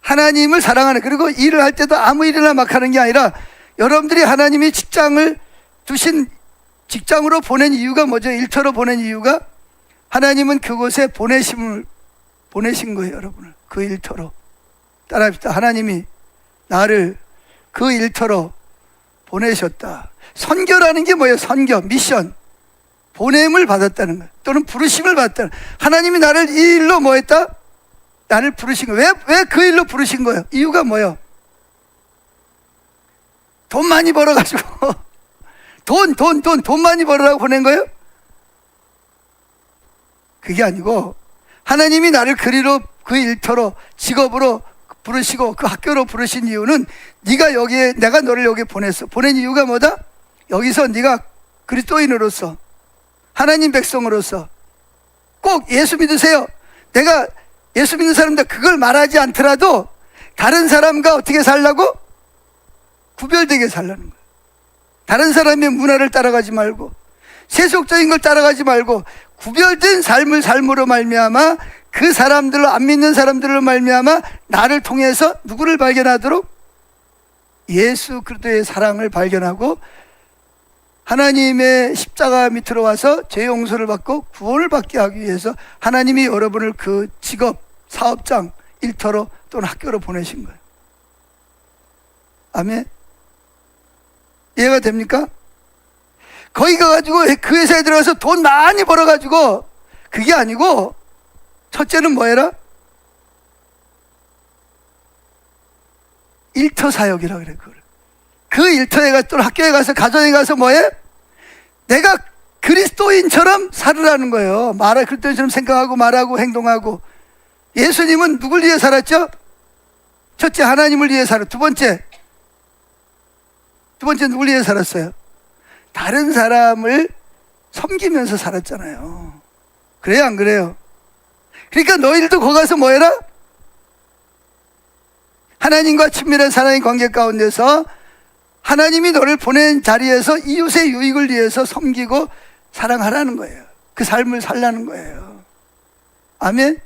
하나님을 사랑하는, 그리고 일을 할 때도 아무 일이나 막 하는 게 아니라 여러분들이 하나님이 직장을 주신, 직장으로 보낸 이유가 뭐죠? 일터로 보낸 이유가 하나님은 그곳에 보내신 거예요, 여러분을. 그 일터로. 따라합시다. 하나님이 나를 그 일터로 보내셨다. 선교라는 게 뭐예요? 선교, 미션. 보냄을 받았다는 거예요. 또는 부르심을 받았다는 거예요. 하나님이 나를 이 일로 뭐 했다? 나를 부르신 거예요. 왜 그 일로 부르신 거예요? 이유가 뭐예요? 돈 많이 벌어가지고 돈 많이 벌으라고 보낸 거예요? 그게 아니고 하나님이 나를 그리로, 그 일터로, 직업으로 부르시고 그 학교로 부르신 이유는 네가 여기에, 내가 너를 여기에 보냈어. 보낸 이유가 뭐다? 여기서 네가 그리스도인으로서, 하나님 백성으로서 꼭 예수 믿으세요. 내가 예수 믿는 사람들 그걸 말하지 않더라도 다른 사람과 어떻게 살라고? 구별되게 살라는 거예요. 다른 사람의 문화를 따라가지 말고, 세속적인 걸 따라가지 말고, 구별된 삶을 삶으로 말미암아 그 사람들로, 안 믿는 사람들로 말미암아 나를 통해서 누구를 발견하도록? 예수 그리스도의 사랑을 발견하고 하나님의 십자가 밑으로 와서 죄 용서를 받고 구원을 받게 하기 위해서 하나님이 여러분을 그 직업, 사업장, 일터로 또는 학교로 보내신 거예요. 아멘. 이해가 됩니까? 거기 가가지고 그 회사에 들어가서 돈 많이 벌어가지고, 그게 아니고 첫째는 뭐 해라? 일터 사역이라 그래. 그걸. 그 일터에 가서, 또 학교에 가서, 가정에 가서 뭐해? 내가 그리스도인처럼 살으라는 거예요. 그리스도인처럼 생각하고 말하고 행동하고. 예수님은 누굴 위해 살았죠? 첫째, 하나님을 위해 살았고, 두 번째 누굴 위해 살았어요? 다른 사람을 섬기면서 살았잖아요. 그래요, 안 그래요? 그러니까 너희들도 거기 가서 뭐 해라? 하나님과 친밀한 사랑의 관계 가운데서 하나님이 너를 보낸 자리에서 이웃의 유익을 위해서 섬기고 사랑하라는 거예요. 그 삶을 살라는 거예요. 아멘?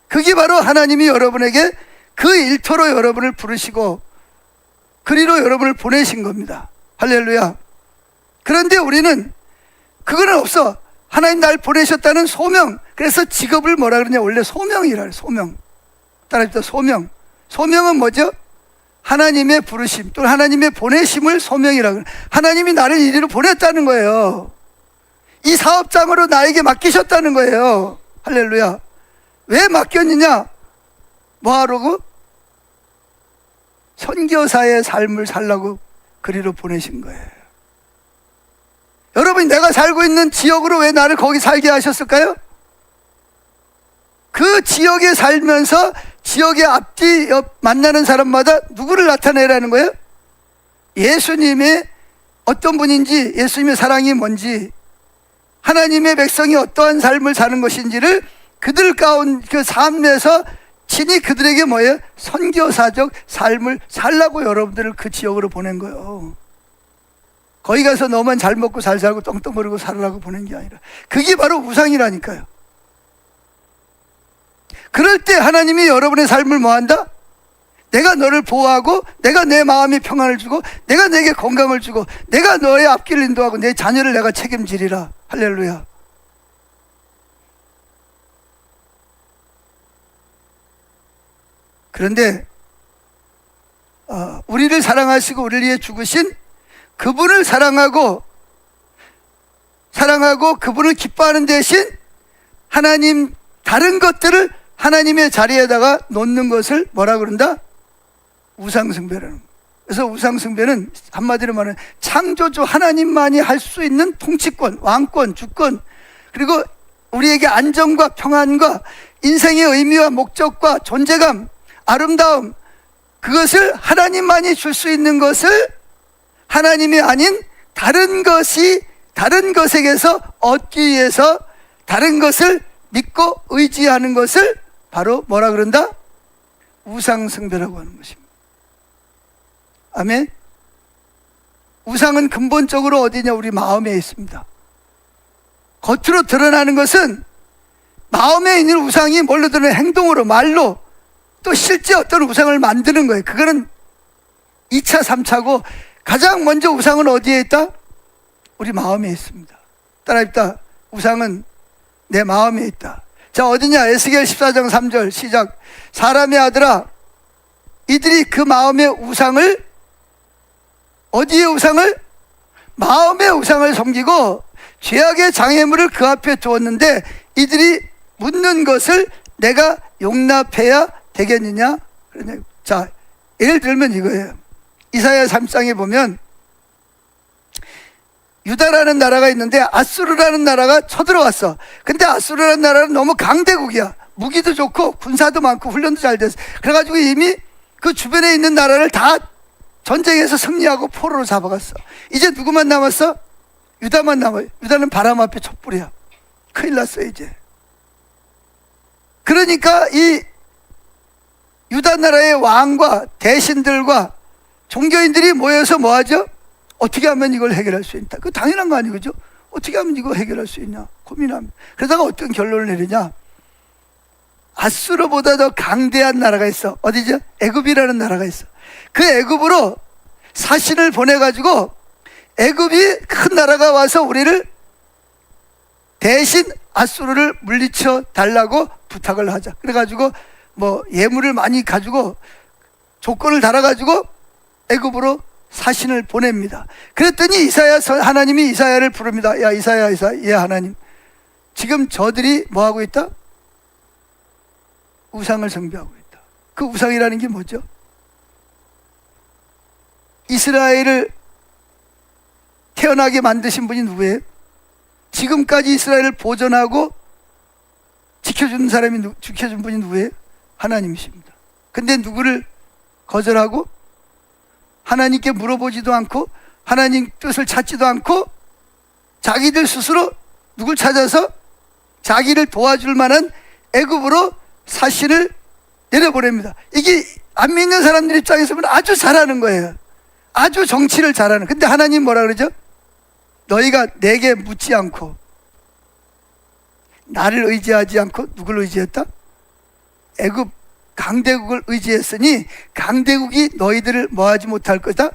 그게 바로 하나님이 여러분에게 그 일터로 여러분을 부르시고 그리로 여러분을 보내신 겁니다. 할렐루야. 그런데 우리는 그거는 없어. 하나님 날 보내셨다는 소명. 그래서 직업을 뭐라 그러냐? 원래 소명이라 그래. 소명. 따라합시다. 소명. 소명은 뭐죠? 하나님의 부르심 또는 하나님의 보내심을 소명이라 그래. 하나님이 나를 이리로 보냈다는 거예요. 이 사업장으로 나에게 맡기셨다는 거예요. 할렐루야. 왜 맡겼느냐? 뭐하라고? 선교사의 삶을 살라고 그리로 보내신 거예요. 여러분이 내가 살고 있는 지역으로 왜 나를 거기 살게 하셨을까요? 그 지역에 살면서 지역의 앞뒤 옆 만나는 사람마다 누구를 나타내라는 거예요? 예수님의 어떤 분인지, 예수님의 사랑이 뭔지, 하나님의 백성이 어떠한 삶을 사는 것인지를 그들 가운 그 삶에서 친히 그들에게 뭐예요? 선교사적 삶을 살라고 여러분들을 그 지역으로 보낸 거예요. 거기 가서 너만 잘 먹고 잘 살고 떵떵거리고 살으라고 보낸 게 아니라, 그게 바로 우상이라니까요. 그럴 때 하나님이 여러분의 삶을 뭐한다? 내가 너를 보호하고, 내가 내 마음에 평안을 주고, 내가 내게 건강을 주고, 내가 너의 앞길을 인도하고 내 자녀를 내가 책임지리라. 할렐루야. 그런데 우리를 사랑하시고 우리를 위해 죽으신 그분을 사랑하고 그분을 기뻐하는 대신 하나님 다른 것들을 하나님의 자리에다가 놓는 것을 뭐라 그런다? 우상숭배라는 거예요. 그래서 우상숭배는 한마디로 말하면 창조주 하나님만이 할 수 있는 통치권, 왕권, 주권, 그리고 우리에게 안정과 평안과 인생의 의미와 목적과 존재감, 아름다움, 그것을 하나님만이 줄 수 있는 것을 하나님이 아닌 다른 것에게서 얻기 위해서 다른 것을 믿고 의지하는 것을 바로 뭐라 그런다? 우상숭배라고 하는 것입니다. 아멘. 우상은 근본적으로 어디냐? 우리 마음에 있습니다. 겉으로 드러나는 것은 마음에 있는 우상이 뭘로 드러나는? 행동으로, 말로, 또 실제 어떤 우상을 만드는 거예요. 그거는 2차, 3차고 가장 먼저 우상은 어디에 있다? 우리 마음에 있습니다. 따라합시다. 우상은 내 마음에 있다. 자, 어디냐? 에스겔 14장 3절 시작. 사람의 아들아, 이들이 그 마음의 우상을, 어디의 우상을? 마음의 우상을 섬기고 죄악의 장애물을 그 앞에 두었는데 이들이 묻는 것을 내가 용납해야 되겠느냐? 그러냐. 자, 예를 들면 이거예요. 이사야 3장에 보면 유다라는 나라가 있는데 아수르라는 나라가 쳐들어왔어. 근데 아수르라는 나라는 너무 강대국이야. 무기도 좋고 군사도 많고 훈련도 잘 됐어. 그래가지고 이미 그 주변에 있는 나라를 다 전쟁에서 승리하고 포로로 잡아갔어. 이제 누구만 남았어? 유다만 남아요. 유다는 바람 앞에 촛불이야. 큰일 났어 이제. 그러니까 이 유다 나라의 왕과 대신들과 종교인들이 모여서 뭐하죠? 어떻게 하면 이걸 해결할 수 있다? 그 당연한 거 아니고, 그죠? 어떻게 하면 이거 해결할 수 있냐? 고민합니다. 그러다가 어떤 결론을 내리냐? 아수르보다 더 강대한 나라가 있어. 어디죠? 애굽이라는 나라가 있어. 그 애굽으로 사신을 보내가지고 애굽이 큰 나라가 와서 우리를 대신 아수르를 물리쳐 달라고 부탁을 하자. 그래가지고 뭐 예물을 많이 가지고 조건을 달아가지고 애굽으로 사신을 보냅니다. 그랬더니 하나님이 이사야를 부릅니다. 야 이사야, 예 하나님, 지금 저들이 뭐 하고 있다? 우상을 숭배하고 있다. 그 우상이라는 게 뭐죠? 이스라엘을 태어나게 만드신 분이 누구예요? 지금까지 이스라엘을 보존하고 지켜준 분이 누구예요? 하나님이십니다. 근데 누구를 거절하고 하나님께 물어보지도 않고 하나님 뜻을 찾지도 않고 자기들 스스로 누굴 찾아서 자기를 도와줄 만한 애굽으로 사신을 내려보냅니다. 이게 안 믿는 사람들 입장에서 보면 아주 잘하는 거예요. 아주 정치를 잘하는. 근데 하나님 뭐라 그러죠? 너희가 내게 묻지 않고 나를 의지하지 않고 누굴 의지했다? 애굽 강대국을 의지했으니 강대국이 너희들을 뭐하지 못할 거다?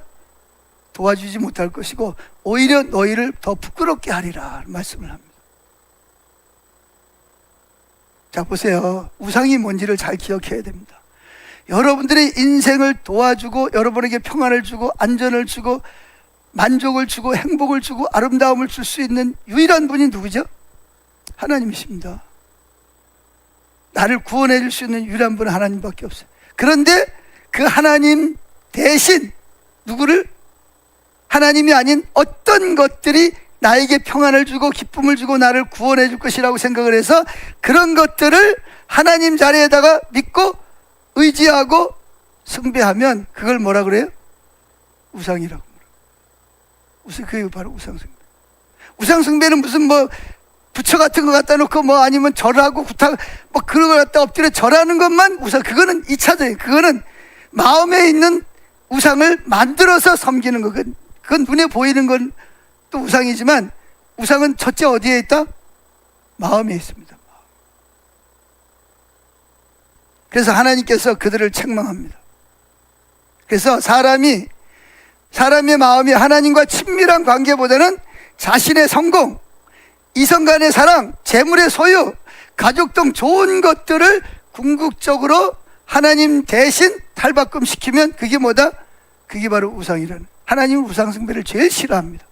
도와주지 못할 것이고 오히려 너희를 더 부끄럽게 하리라 말씀을 합니다. 자 보세요. 우상이 뭔지를 잘 기억해야 됩니다. 여러분들의 인생을 도와주고 여러분에게 평안을 주고 안전을 주고 만족을 주고 행복을 주고 아름다움을 줄 수 있는 유일한 분이 누구죠? 하나님이십니다. 나를 구원해 줄 수 있는 유일한 분은 하나님밖에 없어요. 그런데 그 하나님 대신 누구를? 하나님이 아닌 어떤 것들이 나에게 평안을 주고 기쁨을 주고 나를 구원해 줄 것이라고 생각을 해서 그런 것들을 하나님 자리에다가 믿고 의지하고 숭배하면 그걸 뭐라 그래요? 우상이라고. 그게 바로 우상숭배. 우상숭배는 무슨 뭐 부처 같은 거 갖다 놓고 뭐 아니면 절하고 구타 뭐 그런 걸 갖다 엎드려 절하는 것만 우상. 그거는 2차적인, 그거는 마음에 있는 우상을 만들어서 섬기는 거. 그건 눈에 보이는 건 또 우상이지만 우상은 첫째 어디에 있다? 마음에 있습니다. 그래서 하나님께서 그들을 책망합니다. 그래서 사람의 마음이 하나님과 친밀한 관계보다는 자신의 성공, 이성 간의 사랑, 재물의 소유, 가족 등 좋은 것들을 궁극적으로 하나님 대신 탈바꿈시키면 그게 뭐다? 그게 바로 우상이라는. 하나님은 우상 숭배를 제일 싫어합니다.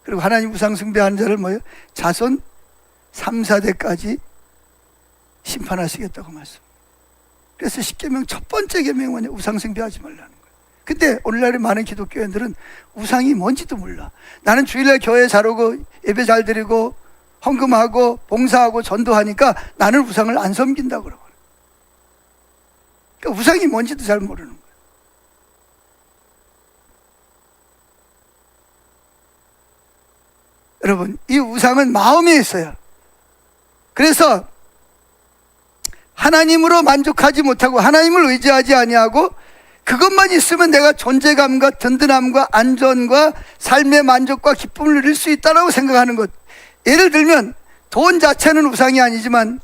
그리고 하나님 우상 숭배하는 자를 뭐예요? 자손 3, 4대까지 심판하시겠다고 말씀. 그래서 십계명 첫 번째 계명은 뭐냐? 우상 숭배하지 말라는 거예요. 근데 오늘날의 많은 기독교인들은 우상이 뭔지도 몰라. 나는 주일날 교회 잘 오고 예배 잘 드리고 헌금하고 봉사하고 전도하니까 나는 우상을 안 섬긴다고 그러고. 그러니까 우상이 뭔지도 잘 모르는 거예요. 여러분, 이 우상은 마음에 있어요. 그래서 하나님으로 만족하지 못하고 하나님을 의지하지 아니하고 그것만 있으면 내가 존재감과 든든함과 안전과 삶의 만족과 기쁨을 누릴 수 있다고 생각하는 것. 예를 들면 돈 자체는 우상이 아니지만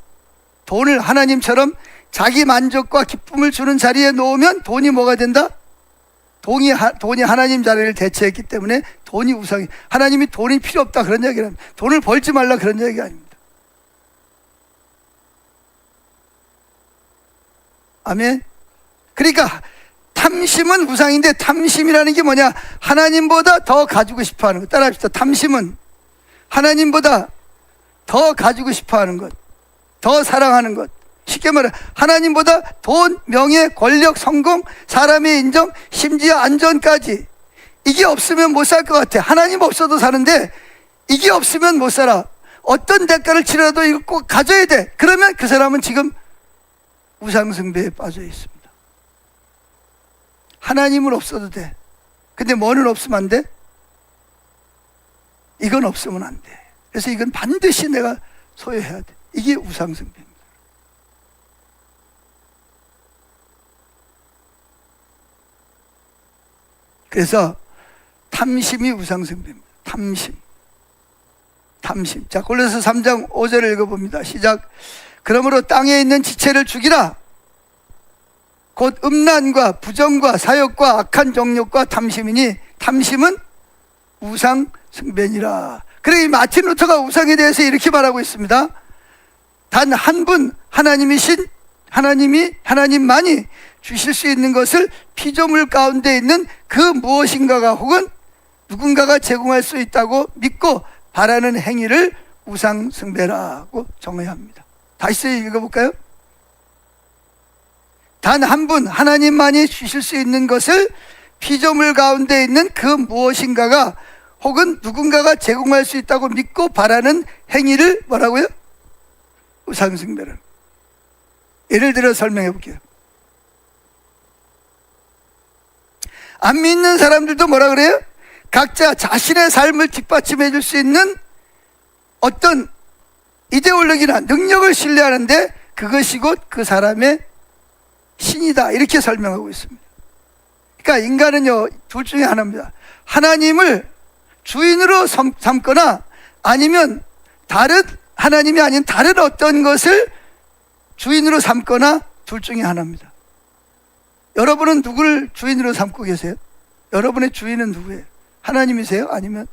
돈을 하나님처럼 자기 만족과 기쁨을 주는 자리에 놓으면 돈이 뭐가 된다? 돈이 하나님 자리를 대체했기 때문에 돈이 우상이. 하나님이 돈이 필요 없다 그런 얘기를 합니다. 돈을 벌지 말라 그런 얘기 아닙니다. 아멘. 그러니까 탐심은 우상인데 탐심이라는 게 뭐냐? 하나님보다 더 가지고 싶어 하는 것. 따라합시다. 탐심은 하나님보다 더 가지고 싶어 하는 것, 더 사랑하는 것, 쉽게 말해 하나님보다 돈, 명예, 권력, 성공, 사람의 인정, 심지어 안전까지, 이게 없으면 못 살 것 같아. 하나님 없어도 사는데 이게 없으면 못 살아. 어떤 대가를 치르라도 이거 꼭 가져야 돼. 그러면 그 사람은 지금 우상숭배에 빠져 있습니다. 하나님은 없어도 돼. 근데 뭐는 없으면 안 돼? 이건 없으면 안 돼. 그래서 이건 반드시 내가 소유해야 돼. 이게 우상숭배입니다. 그래서 탐심이 우상숭배입니다. 탐심. 자, 골로새 3장 5절을 읽어봅니다. 시작. 그러므로 땅에 있는 지체를 죽이라. 곧 음란과 부정과 사욕과 악한 정욕과 탐심이니 탐심은 우상숭배니라. 그래, 이 마틴 루터가 우상에 대해서 이렇게 말하고 있습니다. 단 한 분 하나님만이 주실 수 있는 것을 피조물 가운데 있는 그 무엇인가가 혹은 누군가가 제공할 수 있다고 믿고 바라는 행위를 우상숭배라고 정해야 합니다. 다시 읽어볼까요? 단 한 분 하나님만이 주실 수 있는 것을 피조물 가운데 있는 그 무엇인가가 혹은 누군가가 제공할 수 있다고 믿고 바라는 행위를 뭐라고요? 우상숭배를. 예를 들어 설명해 볼게요. 안 믿는 사람들도 뭐라 그래요? 각자 자신의 삶을 뒷받침해 줄 수 있는 어떤 이데올로기나 능력을 신뢰하는데 그것이 곧 그 사람의 신이다, 이렇게 설명하고 있습니다. 그러니까 인간은요, 둘 중에 하나입니다. 하나님을 주인으로 삼거나 아니면 하나님이 아닌 다른 어떤 것을 주인으로 삼거나, 둘 중에 하나입니다. 여러분은 누구를 주인으로 삼고 계세요? 여러분의 주인은 누구예요? 하나님이세요? 아니면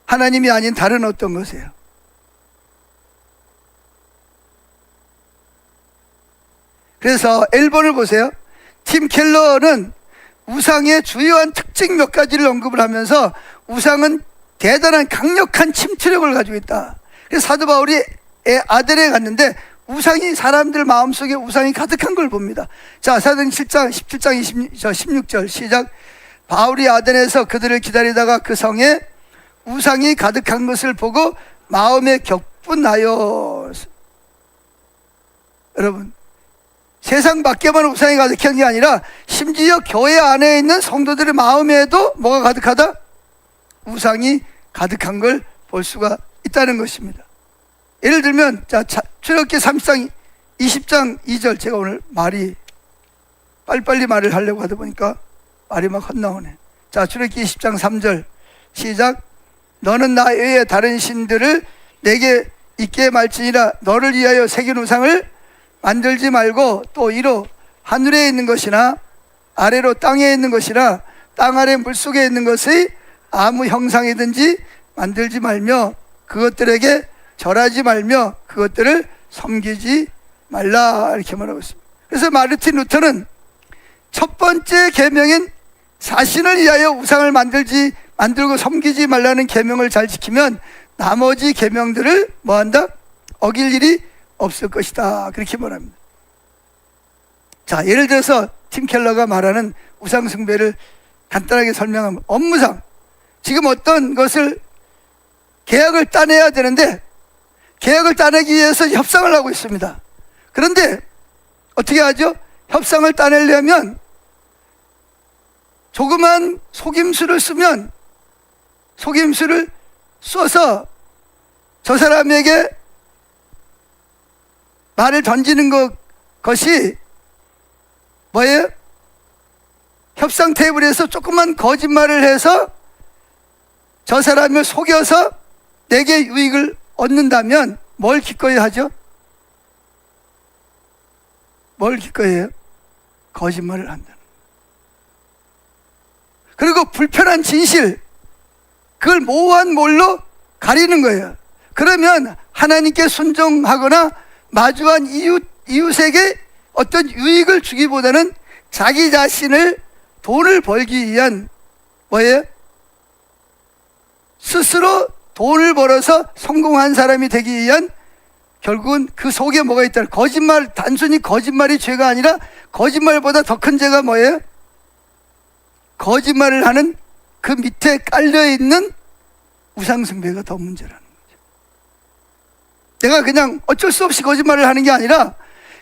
하나님이 아닌 다른 어떤 것이에요? 그래서 L번을 보세요. 팀 켈러는 우상의 주요한 특징 몇 가지를 언급을 하면서 우상은 대단한 강력한 침투력을 가지고 있다. 그래서 사도 바울이 아덴에 갔는데 우상이, 사람들 마음속에 우상이 가득한 걸 봅니다. 자, 사도행 17장 16절 시작. 바울이 아덴에서 그들을 기다리다가 그 성에 우상이 가득한 것을 보고 마음에 격분하여. 여러분, 세상 밖에만 우상이 가득한 게 아니라 심지어 교회 안에 있는 성도들의 마음에도 뭐가 가득하다? 우상이 가득한 걸 볼 수가 있다는 것입니다. 예를 들면, 자, 출애굽기 30장 20장 2절, 제가 오늘 말이 빨리빨리 말을 하려고 하다 보니까 말이 막 헛나오네. 자, 출애굽기 20장 3절 시작. 너는 나 외에 다른 신들을 내게 있게 말지니라. 너를 위하여 새긴 우상을 만들지 말고, 또 이로 하늘에 있는 것이나 아래로 땅에 있는 것이나 땅 아래 물속에 있는 것의 아무 형상이든지 만들지 말며 그것들에게 절하지 말며 그것들을 섬기지 말라, 이렇게 말하고 있습니다. 그래서 마르틴 루터는 첫 번째 계명인 자신을 위하여 우상을 만들고 섬기지 말라는 계명을 잘 지키면 나머지 계명들을 뭐한다? 어길 일이 없을 것이다, 그렇게 말합니다. 자, 예를 들어서 팀 켈러가 말하는 우상 숭배를 간단하게 설명하면, 업무상 지금 어떤 것을 계약을 따내야 되는데 계약을 따내기 위해서 협상을 하고 있습니다. 그런데 어떻게 하죠? 협상을 따내려면 조그만 속임수를 써서 저 사람에게 말을 던지는 것이 뭐예요? 협상 테이블에서 조그만 거짓말을 해서 저 사람을 속여서 내게 유익을 얻는다면 뭘 기꺼이 하죠? 뭘 기꺼이 해요? 거짓말을 한다는. 그리고 불편한 진실, 그걸 모호한 몰로 가리는 거예요. 그러면 하나님께 순종하거나 마주한 이웃에게 어떤 유익을 주기보다는 자기 자신을 돈을 벌기 위한 뭐예요? 스스로 돈을 벌어서 성공한 사람이 되기 위한 결국은 그 속에 뭐가 있다? 거짓말, 단순히 거짓말이 죄가 아니라 거짓말보다 더 큰 죄가 뭐예요? 거짓말을 하는 그 밑에 깔려있는 우상숭배가 더 문제라는 거죠. 내가 그냥 어쩔 수 없이 거짓말을 하는 게 아니라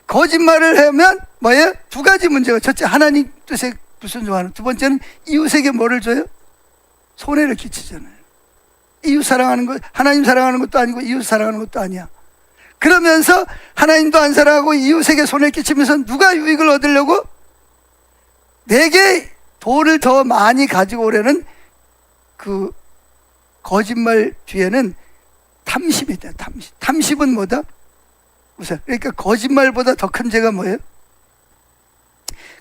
거짓말을 하면 뭐예요? 두 가지 문제가, 첫째 하나님 뜻에 불순종하는, 두 번째는 이웃에게 뭐를 줘요? 손해를 끼치잖아요. 이웃 사랑하는 것, 하나님 사랑하는 것도 아니고 이웃 사랑하는 것도 아니야. 그러면서 하나님도 안 사랑하고 이웃에게 손해를 끼치면서 누가 유익을 얻으려고? 내게 돈을 더 많이 가지고 오려는 그 거짓말 뒤에는 탐심이 있다. 탐심은 뭐다? 우선 그러니까 거짓말보다 더 큰 죄가 뭐예요?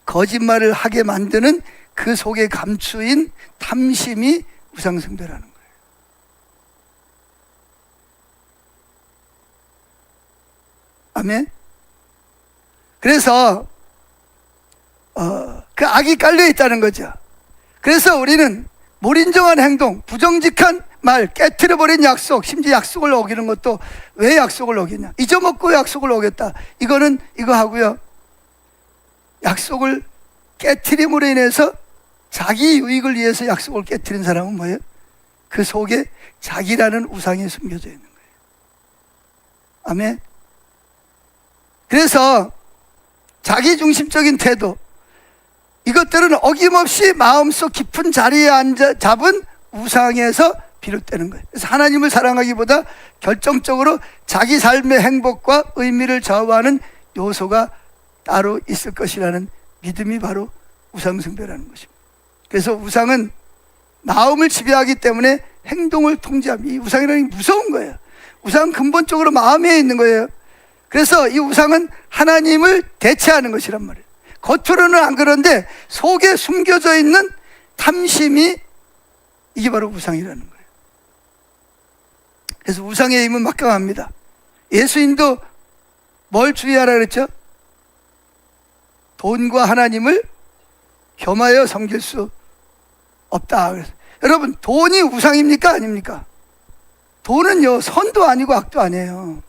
거짓말을 하게 만드는 그 속에 감추인 탐심이 우상숭배라는 거예요. 아멘. 그래서 그 악이 깔려 있다는 거죠. 그래서 우리는 무인정한 행동, 부정직한 말, 깨트려버린 약속, 심지어 약속을 어기는 것도, 왜 약속을 어기냐? 잊어먹고 약속을 어겼다. 이거는 이거 하고요. 약속을 깨트림으로 인해서 자기 유익을 위해서 약속을 깨트린 사람은 뭐예요? 그 속에 자기라는 우상이 숨겨져 있는 거예요. 아멘. 그래서 자기중심적인 태도, 이것들은 어김없이 마음속 깊은 자리에 잡은 우상에서 비롯되는 거예요. 그래서 하나님을 사랑하기보다 결정적으로 자기 삶의 행복과 의미를 좌우하는 요소가 따로 있을 것이라는 믿음이 바로 우상숭배라는 것입니다. 그래서 우상은 마음을 지배하기 때문에 행동을 통제합니다. 이 우상이라는 게 무서운 거예요. 우상은 근본적으로 마음에 있는 거예요. 그래서 이 우상은 하나님을 대체하는 것이란 말이에요. 겉으로는 안 그런데 속에 숨겨져 있는 탐심이, 이게 바로 우상이라는 거예요. 그래서 우상의 힘은 막강합니다. 예수님도 뭘 주의하라 그랬죠? 돈과 하나님을 겸하여 섬길 수 없다. 그래서 여러분, 돈이 우상입니까? 아닙니까? 돈은요, 선도 아니고 악도 아니에요.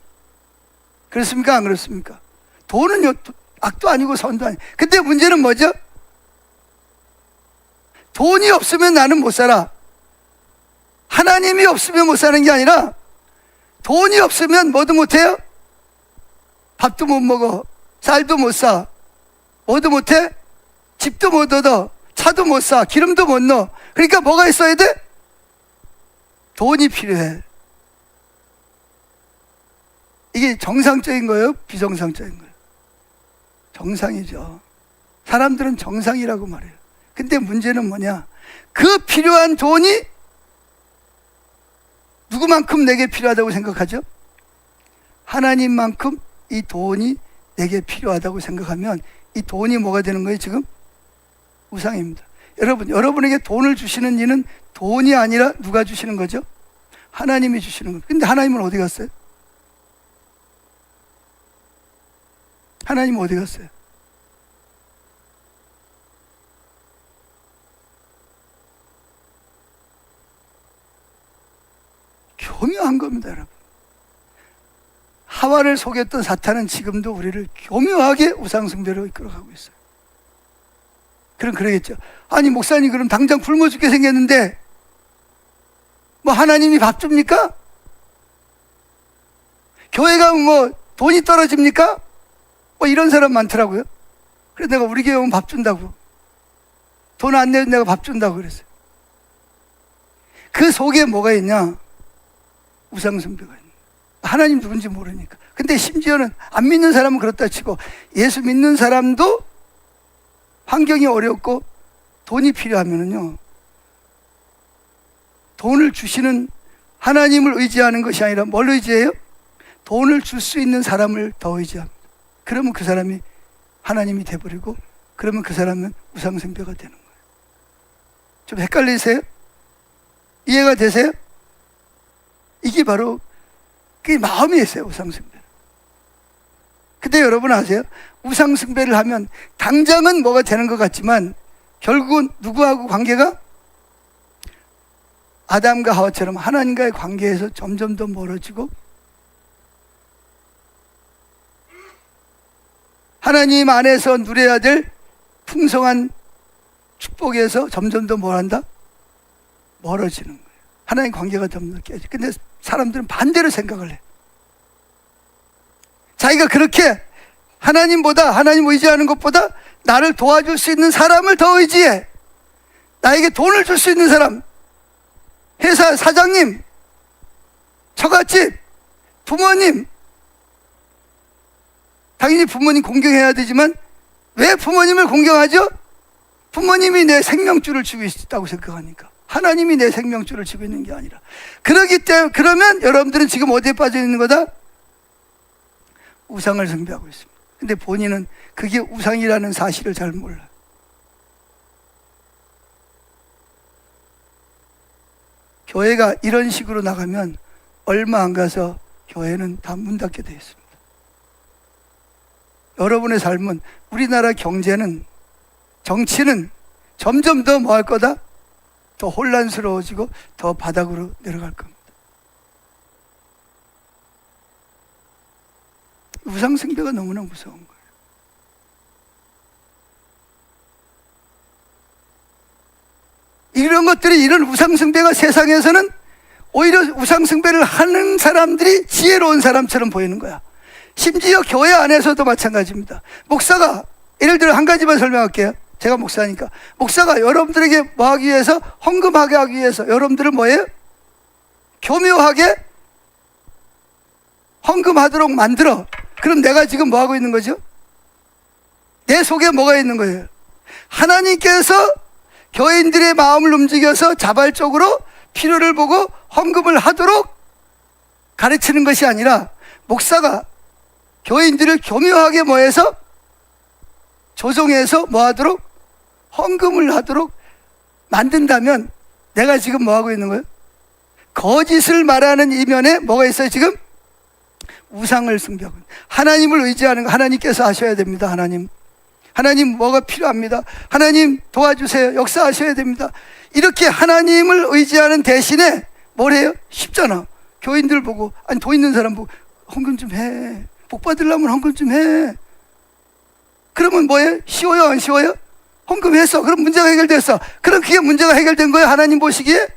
그렇습니까? 안 그렇습니까? 돈은요, 악도 아니고 선도 아니에요. 근데 문제는 뭐죠? 돈이 없으면 나는 못 살아. 하나님이 없으면 못 사는 게 아니라 돈이 없으면 뭐도 못해요? 밥도 못 먹어, 쌀도 못 사, 뭐도 못해? 집도 못 얻어, 차도 못 사, 기름도 못 넣어. 그러니까 뭐가 있어야 돼? 돈이 필요해. 이게 정상적인 거예요? 비정상적인 거예요? 정상이죠. 사람들은 정상이라고 말해요. 근데 문제는 뭐냐? 그 필요한 돈이 누구만큼 내게 필요하다고 생각하죠? 하나님만큼 이 돈이 내게 필요하다고 생각하면 이 돈이 뭐가 되는 거예요 지금? 우상입니다. 여러분, 여러분에게 돈을 주시는 이는 돈이 아니라 누가 주시는 거죠? 하나님이 주시는 거예요. 근데 하나님은 어디 갔어요? 하나님은 어디 갔어요? 교묘한 겁니다, 여러분. 하와를 속였던 사탄은 지금도 우리를 교묘하게 우상숭배로 이끌어가고 있어요. 그럼 그러겠죠. 아니 목사님, 그럼 당장 굶어 죽게 생겼는데 뭐 하나님이 밥 줍니까? 교회 가면 뭐 돈이 떨어집니까? 뭐 이런 사람 많더라고요. 그래서 내가 우리 교회 오면 밥 준다고, 돈 안 내면 내가 밥 준다고 그랬어요. 그 속에 뭐가 있냐? 우상숭배가 있는 거예요. 하나님 누군지 모르니까. 근데 심지어는 안 믿는 사람은 그렇다 치고 예수 믿는 사람도 환경이 어렵고 돈이 필요하면은요, 돈을 주시는 하나님을 의지하는 것이 아니라 뭘 의지해요? 돈을 줄 수 있는 사람을 더 의지합니다. 그러면 그 사람이 하나님이 돼버리고, 그러면 그 사람은 우상숭배가 되는 거예요. 좀 헷갈리세요? 이해가 되세요? 이게 바로 그게 마음에 있어요, 우상숭배. 근데 여러분 아세요? 우상숭배를 하면 당장은 뭐가 되는 것 같지만 결국은 누구하고 관계가? 아담과 하와처럼 하나님과의 관계에서 점점 더 멀어지고 하나님 안에서 누려야 될 풍성한 축복에서 점점 더 뭘 한다? 멀어지는 거예요. 하나님 관계가 점점 깨져. 근데 사람들은 반대로 생각을 해. 자기가 그렇게 하나님 의지하는 것보다 나를 도와줄 수 있는 사람을 더 의지해. 나에게 돈을 줄 수 있는 사람, 회사 사장님, 처갓집, 부모님. 당연히 부모님 공경해야 되지만 왜 부모님을 공경하죠? 부모님이 내 생명줄을 쥐고 있다고 생각하니까. 하나님이 내 생명줄을 쥐고 있는 게 아니라. 그러기 때문에, 그러면 여러분들은 지금 어디에 빠져 있는 거다? 우상을 숭배하고 있습니다. 근데 본인은 그게 우상이라는 사실을 잘 몰라요. 교회가 이런 식으로 나가면 얼마 안 가서 교회는 다 문 닫게 되어 있습니다. 여러분의 삶은, 우리나라 경제는, 정치는 점점 더 뭐 할 거다? 더 혼란스러워지고 더 바닥으로 내려갈 겁니다. 우상숭배가 너무나 무서운 거예요. 이런 것들이, 이런 우상숭배가 세상에서는 오히려 우상숭배를 하는 사람들이 지혜로운 사람처럼 보이는 거야. 심지어 교회 안에서도 마찬가지입니다. 목사가, 예를 들어 한 가지만 설명할게요. 제가 목사니까. 목사가 여러분들에게 뭐 하기 위해서, 헌금하게 하기 위해서 여러분들을 뭐예요? 교묘하게 헌금하도록 만들어. 그럼 내가 지금 뭐 하고 있는 거죠? 내 속에 뭐가 있는 거예요? 하나님께서 교인들의 마음을 움직여서 자발적으로 필요를 보고 헌금을 하도록 가르치는 것이 아니라, 목사가 교인들을 교묘하게 뭐해서 조종해서 뭐 하도록, 헌금을 하도록 만든다면 내가 지금 뭐 하고 있는 거예요? 거짓을 말하는 이면에 뭐가 있어요? 지금 우상을 숭배하고. 하나님을 의지하는 거 하나님께서 하셔야 됩니다. 하나님 뭐가 필요합니다. 하나님 도와주세요. 역사하셔야 됩니다. 이렇게 하나님을 의지하는 대신에 뭘 해요? 쉽잖아. 교인들 보고, 아니 돈 있는 사람 보고 헌금 좀 해. 복 받으려면 헌금 좀 해. 그러면 뭐예요? 쉬워요? 안 쉬워요? 헌금했어. 그럼 문제가 해결됐어. 그럼 그게 문제가 해결된 거예요? 하나님 보시기에?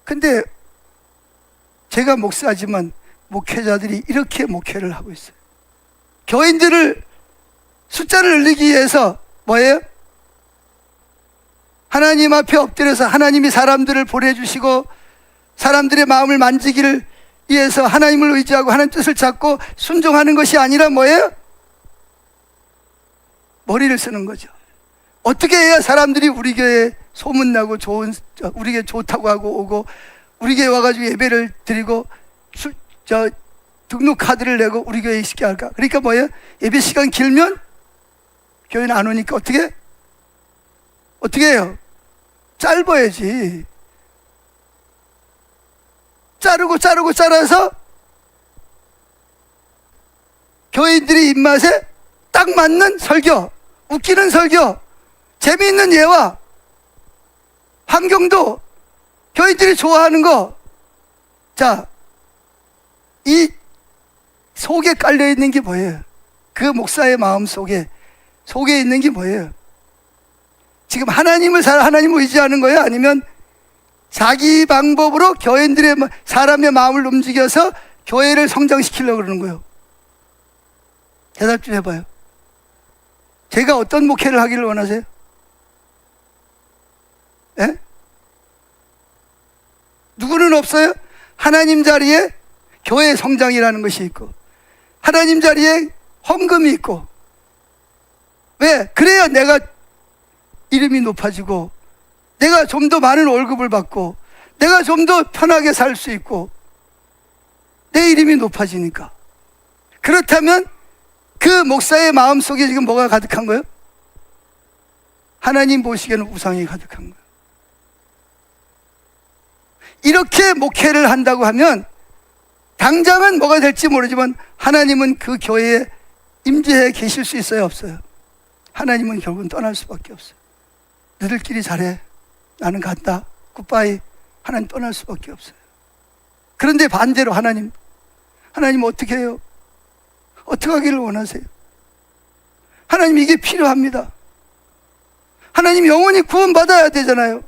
근데 제가 목사지만 목회자들이 이렇게 목회를 하고 있어요. 교인들을 숫자를 늘리기 위해서 뭐예요? 하나님 앞에 엎드려서 하나님이 사람들을 보내주시고 사람들의 마음을 만지기를 위해서 하나님을 의지하고 하나님 뜻을 찾고 순종하는 것이 아니라 뭐예요? 머리를 쓰는 거죠. 어떻게 해야 사람들이 우리 교회에 소문나고 우리 교회 좋다고 하고 오고, 우리 교회 와가지고 예배를 드리고 등록 카드를 내고 우리 교회에 있게 할까? 그러니까 뭐예요? 예배 시간 길면 교회는 안 오니까 어떻게 해요? 짧아야지. 자라서 교인들이 입맛에 딱 맞는 설교, 웃기는 설교, 재미있는 예화, 환경도 교인들이 좋아하는 거. 자, 이 속에 깔려 있는 게 뭐예요? 그 목사의 마음 속에 있는 게 뭐예요? 지금 하나님을 의지하는 거예요? 아니면 자기 방법으로 교인들의, 사람의 마음을 움직여서 교회를 성장시키려고 그러는 거예요? 대답 좀 해봐요. 제가 어떤 목회를 하기를 원하세요? 예? 누구는 없어요? 하나님 자리에 교회 성장이라는 것이 있고, 하나님 자리에 헌금이 있고. 왜? 그래야 내가 이름이 높아지고, 내가 좀 더 많은 월급을 받고, 내가 좀 더 편하게 살 수 있고, 내 이름이 높아지니까. 그렇다면 그 목사의 마음속에 지금 뭐가 가득한 거예요? 하나님 보시기에는 우상이 가득한 거예요. 이렇게 목회를 한다고 하면 당장은 뭐가 될지 모르지만 하나님은 그 교회에 임재해 계실 수 있어요? 없어요? 하나님은 결국은 떠날 수밖에 없어요. 너희들끼리 잘해, 나는 간다, 굿바이. 하나님 떠날 수밖에 없어요. 그런데 반대로 하나님, 하나님 어떻게 해요? 어떻게 하기를 원하세요? 하나님 이게 필요합니다. 하나님 영원히 구원받아야 되잖아요.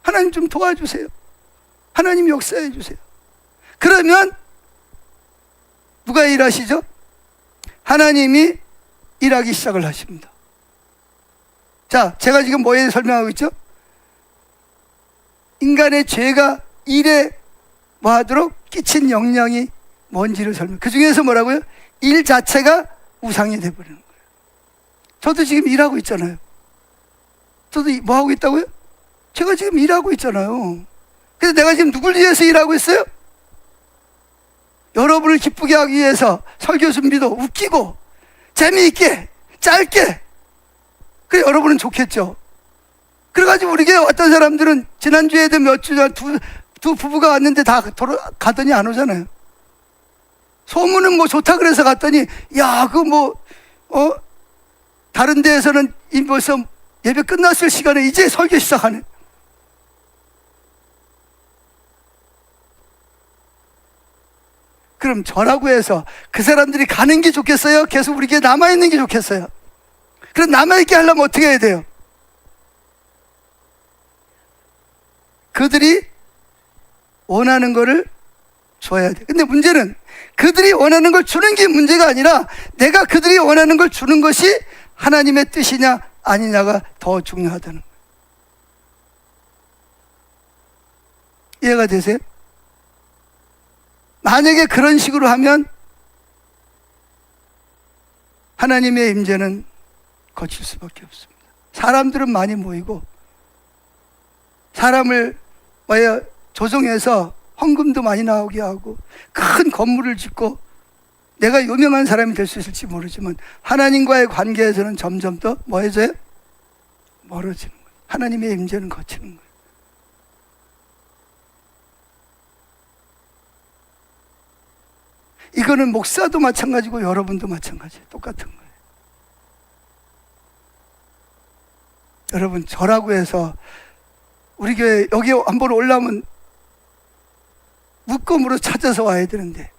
하나님 좀 도와주세요. 하나님 역사해 주세요. 그러면 누가 일하시죠? 하나님이 일하기 시작을 하십니다. 자, 제가 지금 뭐에 설명하고 있죠? 인간의 죄가 일에 뭐 하도록 끼친 영향이 뭔지를 그 중에서 뭐라고요? 일 자체가 우상이 되어버리는 거예요. 저도 지금 일하고 있잖아요. 저도 뭐 하고 있다고요? 제가 지금 일하고 있잖아요. 그래서 내가 지금 누굴 위해서 일하고 있어요? 여러분을 기쁘게 하기 위해서 설교 준비도 웃기고 재미있게 짧게. 그래 여러분은 좋겠죠. 그래가지고 우리 교회 어떤 사람들은 지난주에도 몇 주 전 두 부부가 왔는데 다 가더니 안 오잖아요. 소문은 뭐 좋다 그래서 갔더니 야 그 뭐 다른 데에서는 벌써 예배 끝났을 시간에 이제 설교 시작하네. 그럼 저라고 해서 그 사람들이 가는 게 좋겠어요? 계속 우리 교회에 남아있는 게 좋겠어요? 그럼 남아있게 하려면 어떻게 해야 돼요? 그들이 원하는 거를 줘야 돼. 근데 문제는 그들이 원하는 걸 주는 게 문제가 아니라 내가 그들이 원하는 걸 주는 것이 하나님의 뜻이냐 아니냐가 더 중요하다는 거예요. 이해가 되세요? 만약에 그런 식으로 하면 하나님의 임재는 거칠 수밖에 없습니다. 사람들은 많이 모이고 사람을 조성해서 헌금도 많이 나오게 하고 큰 건물을 짓고 내가 유명한 사람이 될 수 있을지 모르지만 하나님과의 관계에서는 점점 더 뭐해져요? 멀어지는 거예요. 하나님의 임재는 거치는 거예요. 이거는 목사도 마찬가지고 여러분도 마찬가지예요. 똑같은 거예요. 여러분 저라고 해서 우리 교회 여기 한번 올라오면 묶음으로 찾아서 와야 되는데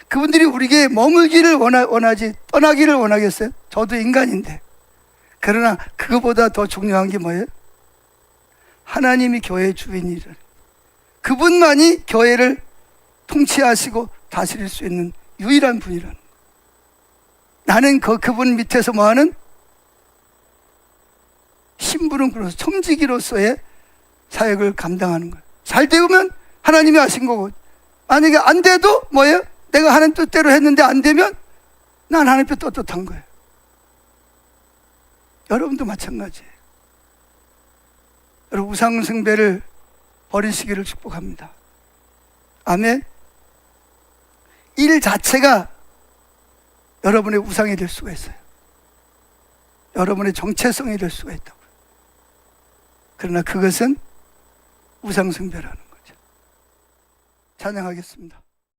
그분들이 우리 교회에 머물기를 원하지 떠나기를 원하겠어요? 저도 인간인데. 그러나 그거보다 더 중요한 게 뭐예요? 하나님이 교회의 주인이래. 그분만이 교회를 통치하시고 다스릴 수 있는 유일한 분이라는 거예요. 나는 그분 밑에서 뭐하는 심부름으로서 청지기로서의 사역을 감당하는 거예요. 잘 되면 하나님이 하신 거고 만약에 안 돼도 뭐예요? 내가 하나님 뜻대로 했는데 안 되면 난 하나님 뜻 떳떳한 거예요. 여러분도 마찬가지예요. 여러분 우상 숭배를 버리시기를 축복합니다. 아멘. 일 자체가 여러분의 우상이 될 수가 있어요. 여러분의 정체성이 될 수가 있다고요. 그러나 그것은 우상 숭배라는 거죠. 찬양하겠습니다.